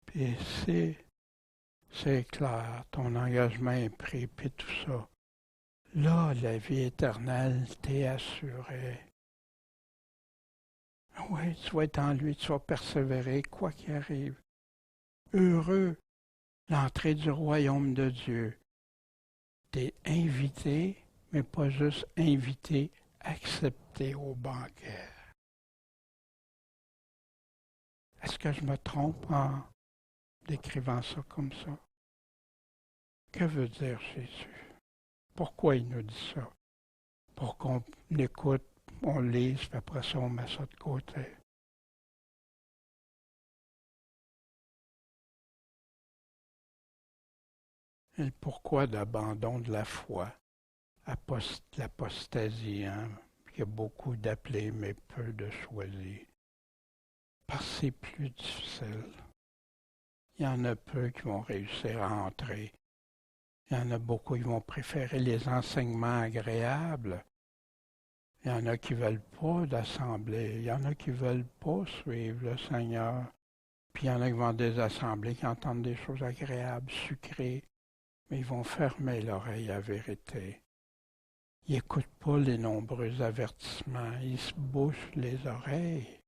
Puis c'est clair, ton engagement est pris, puis tout ça. Là, la vie éternelle t'est assurée. Oui, tu vas être en lui, tu vas persévérer, quoi qu'il arrive. Heureux l'entrée du royaume de Dieu. T'es invité, mais pas juste invité, accepté au banquet. Est-ce que je me trompe en décrivant ça comme ça? Que veut dire Jésus? Pourquoi il nous dit ça? Pour qu'on écoute, on lise, puis après ça, on met ça de côté. Et le pourquoi d'abandon de la foi, l'apostasie, il y a beaucoup d'appelés, mais peu de choisis. Parce que c'est plus difficile. Il y en a peu qui vont réussir à entrer. Il y en a beaucoup qui vont préférer les enseignements agréables. Il y en a qui ne veulent pas d'assemblée. Il y en a qui ne veulent pas suivre le Seigneur. Puis il y en a qui vont des assemblées qui entendent des choses agréables, sucrées, mais ils vont fermer l'oreille à la vérité. Ils n'écoutent pas les nombreux avertissements. Ils se bouchent les oreilles.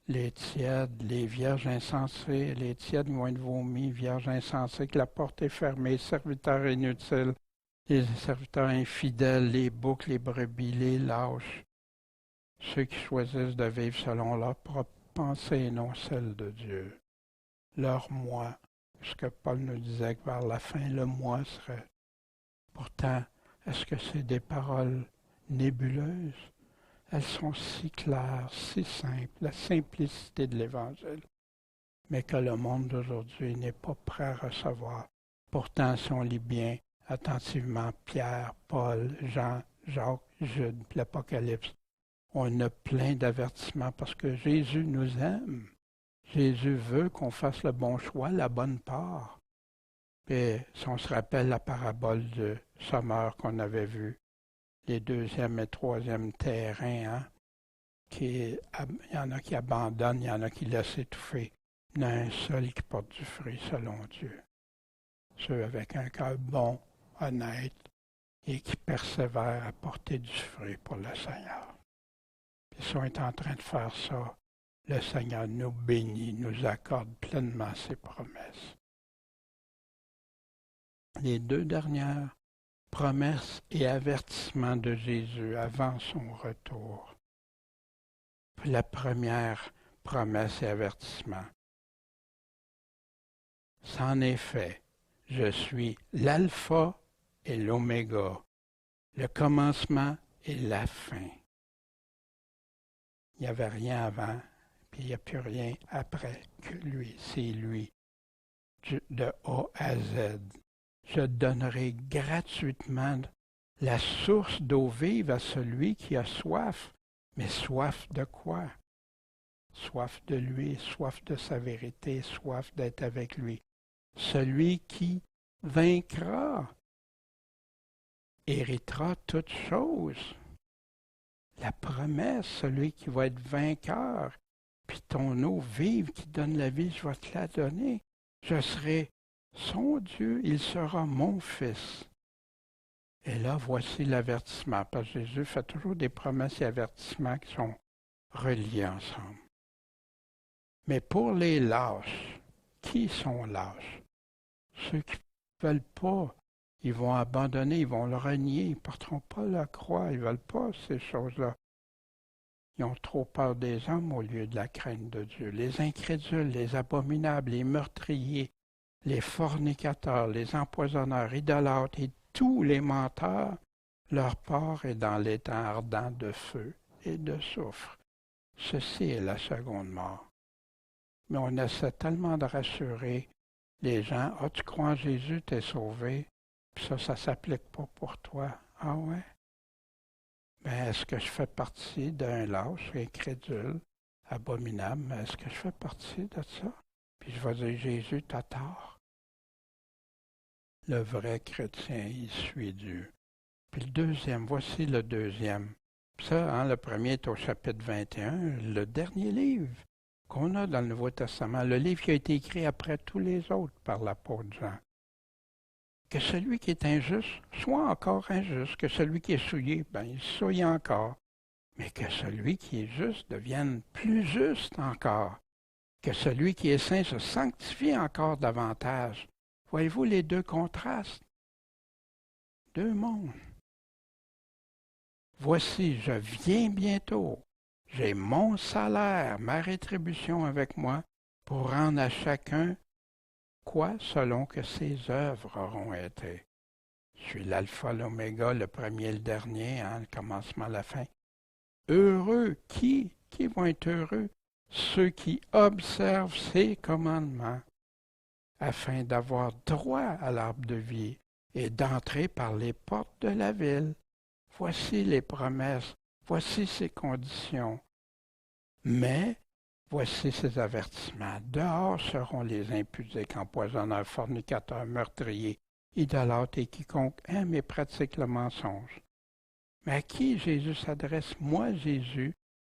Les tièdes, les vierges insensées, les tièdes vont être vomis, vierges insensées, que la porte est fermée, serviteurs inutiles, les serviteurs infidèles, les boucs, les brebis, les lâches, ceux qui choisissent de vivre selon leur propre pensée et non celle de Dieu. Leur moi, ce que Paul nous disait que vers la fin, le moi serait. Pourtant, est-ce que c'est des paroles nébuleuses? Elles sont si claires, si simples, la simplicité de l'Évangile, mais que le monde d'aujourd'hui n'est pas prêt à recevoir. Pourtant, si on lit bien attentivement Pierre, Paul, Jean, Jacques, Jude, l'Apocalypse, on a plein d'avertissements parce que Jésus nous aime. Jésus veut qu'on fasse le bon choix, la bonne part. Et si on se rappelle la parabole du sommeur qu'on avait vue, les deuxième et troisième terrains, il y en a qui abandonnent, il y en a qui laissent étouffer. Il y en a un seul qui porte du fruit selon Dieu. Ceux avec un cœur bon, honnête et qui persévèrent à porter du fruit pour le Seigneur. Puis si on est en train de faire ça, le Seigneur nous bénit, nous accorde pleinement ses promesses. Les deux dernières promesses et avertissements de Jésus avant son retour. Puis la première promesse et avertissement. C'en est fait. Je suis l'alpha et l'oméga, le commencement et la fin. Il n'y avait rien avant, puis il n'y a plus rien après que lui. C'est lui, de A à Z. Je donnerai gratuitement la source d'eau vive à celui qui a soif. Mais soif de quoi? Soif de lui, soif de sa vérité, soif d'être avec lui. Celui qui vaincra héritera toutes choses. La promesse, celui qui va être vainqueur, puis ton eau vive qui donne la vie, je vais te la donner. Je serai son Dieu, il sera mon fils. Et là, voici l'avertissement, parce que Jésus fait toujours des promesses et avertissements qui sont reliés ensemble. Mais pour les lâches, qui sont lâches? Ceux qui ne veulent pas, ils vont abandonner, ils vont le renier, ils ne porteront pas la croix, ils ne veulent pas ces choses-là. Ils ont trop peur des hommes au lieu de la crainte de Dieu. Les incrédules, les abominables, les meurtriers, les fornicateurs, les empoisonneurs, idolâtres et tous les menteurs, leur part est dans l'étang ardent de feu et de soufre. Ceci est la seconde mort. Mais on essaie tellement de rassurer les gens. Ah, tu crois en Jésus, t'es sauvé. Puis ça ne s'applique pas pour toi. Ah ouais? Mais est-ce que je fais partie d'un lâche, incrédule, abominable? Mais est-ce que je fais partie de ça? Puis je vais dire, Jésus, t'as tort. Le vrai chrétien, il suit Dieu. Puis le deuxième, voici le deuxième. Ça, hein, le premier est au chapitre 21, le dernier livre qu'on a dans le Nouveau Testament, le livre qui a été écrit après tous les autres par l'apôtre Jean. Que celui qui est injuste soit encore injuste, que celui qui est souillé, ben, il souille encore, mais que celui qui est juste devienne plus juste encore, que celui qui est saint se sanctifie encore davantage. Voyez-vous les deux contrastes? Deux mondes. Voici, je viens bientôt. J'ai mon salaire, ma rétribution avec moi pour rendre à chacun quoi selon que ses œuvres auront été. Je suis l'alpha, l'oméga, le premier et le dernier, hein, le commencement, la fin. Heureux, qui vont être heureux? Ceux qui observent ses commandements, afin d'avoir droit à l'arbre de vie et d'entrer par les portes de la ville. Voici les promesses, voici ses conditions. Mais voici ses avertissements. Dehors seront les impudiques, empoisonneurs, fornicateurs, meurtriers, idolâtres et quiconque aime et pratique le mensonge. Mais à qui Jésus s'adresse? Moi, Jésus,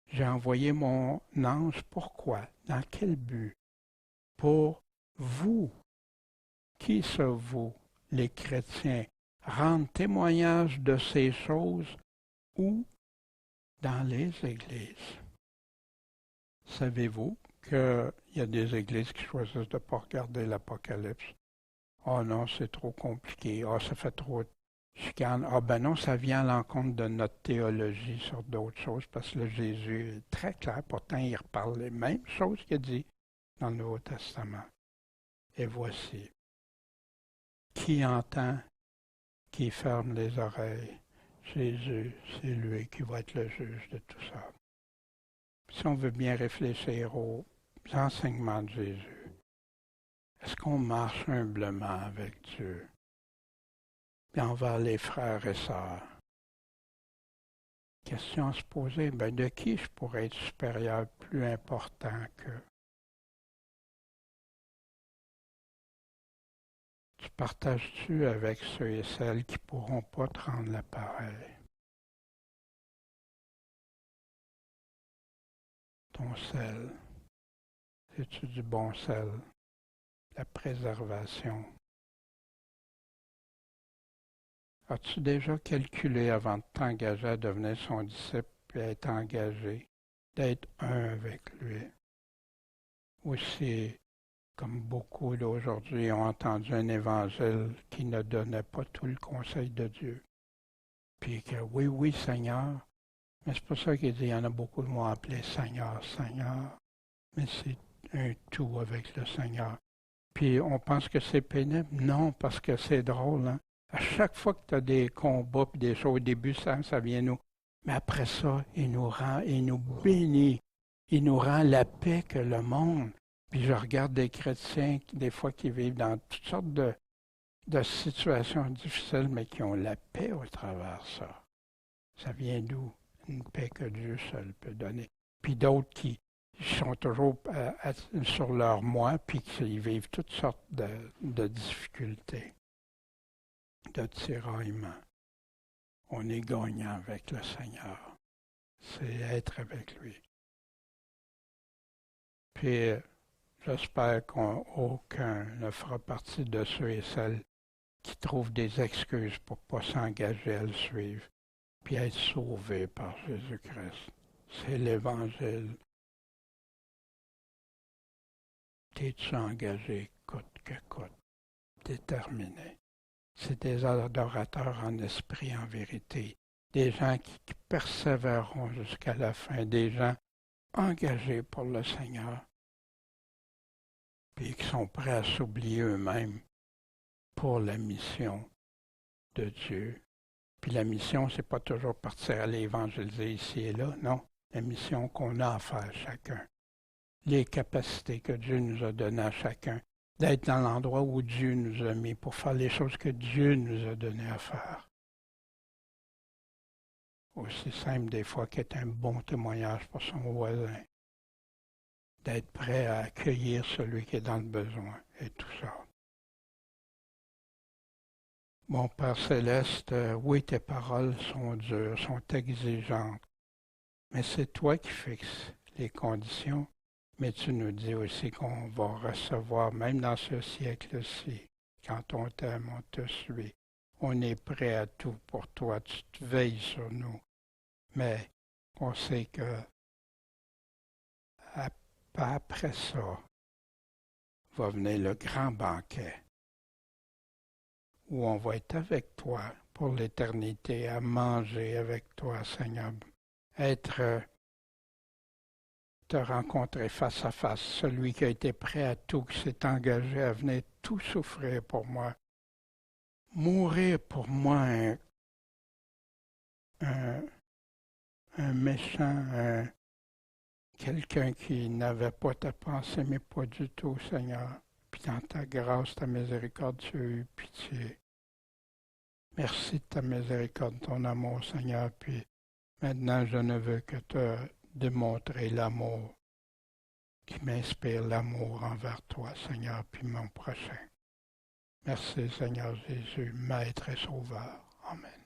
j'ai envoyé mon ange. Pourquoi? Dans quel but? Pour vous. Qui vous, les chrétiens, rendre témoignage de ces choses où? Dans les églises. Savez-vous qu'il y a des églises qui choisissent de ne pas regarder l'Apocalypse? Oh non, c'est trop compliqué. Oh, ça fait trop de chicane. Ah ben non, ça vient à l'encontre de notre théologie sur d'autres choses, parce que le Jésus est très clair. Pourtant, il reparle les mêmes choses qu'il a dit dans le Nouveau Testament. Et voici. Qui entend, qui ferme les oreilles? Jésus, c'est lui qui va être le juge de tout ça. Si on veut bien réfléchir aux enseignements de Jésus, est-ce qu'on marche humblement avec Dieu et envers les frères et sœurs? Question à se poser, ben de qui je pourrais être supérieur, plus important que? Tu partages-tu avec ceux et celles qui ne pourront pas te rendre l'appareil? ton sel? C'est-tu du bon sel? La préservation. As-tu déjà calculé avant de t'engager à devenir son disciple et à être engagé, d'être un avec lui? Ou c'est comme beaucoup d'aujourd'hui ont entendu un évangile qui ne donnait pas tout le conseil de Dieu. Puis que oui, oui, Seigneur, mais c'est pour ça qu'il dit, il y en a beaucoup qui vont appeler Seigneur, Seigneur, mais c'est un tout avec le Seigneur. Puis on pense que c'est pénible. Non, parce que c'est drôle, hein? À chaque fois que tu as des combats et des choses, au début, ça vient nous. Mais après ça, il nous rend, il nous bénit. Il nous rend la paix que le monde. Puis je regarde des chrétiens, des fois, qui vivent dans toutes sortes de situations difficiles, mais qui ont la paix au travers de ça. Ça vient d'où? Une paix que Dieu seul peut donner. Puis d'autres qui sont toujours sur leur moi, puis qui vivent toutes sortes de difficultés, de tiraillements. On est gagnant avec le Seigneur. C'est être avec lui. Puis j'espère qu'aucun ne fera partie de ceux et celles qui trouvent des excuses pour ne pas s'engager à le suivre, puis être sauvés par Jésus-Christ. C'est l'Évangile. T'es-tu engagé coûte que coûte, déterminé? C'est des adorateurs en esprit, en vérité, des gens qui persévéreront jusqu'à la fin, des gens engagés pour le Seigneur, puis qui sont prêts à s'oublier eux-mêmes pour la mission de Dieu. Puis la mission, c'est pas toujours partir à l'évangéliser ici et là, non. La mission qu'on a à faire chacun. Les capacités que Dieu nous a données à chacun, d'être dans l'endroit où Dieu nous a mis pour faire les choses que Dieu nous a données à faire. Aussi simple des fois qu'être un bon témoignage pour son voisin, d'être prêt à accueillir celui qui est dans le besoin et tout ça. Mon Père céleste, oui, tes paroles sont dures, sont exigeantes, mais c'est toi qui fixes les conditions. Mais tu nous dis aussi qu'on va recevoir, même dans ce siècle-ci, quand on t'aime, on te suit. On est prêt à tout pour toi, tu te veilles sur nous. Mais on sait que après ça, va venir le grand banquet, où on va être avec toi pour l'éternité, à manger avec toi, Seigneur, te rencontrer face à face, celui qui a été prêt à tout, qui s'est engagé à venir tout souffrir pour moi, mourir pour moi, un méchant, quelqu'un qui n'avait pas ta pensée, mais pas du tout, Seigneur. Puis dans ta grâce, ta miséricorde, tu as eu pitié. Merci de ta miséricorde, ton amour, Seigneur. Puis maintenant, je ne veux que te démontrer l'amour qui m'inspire l'amour envers toi, Seigneur, puis mon prochain. Merci, Seigneur Jésus, Maître et Sauveur. Amen.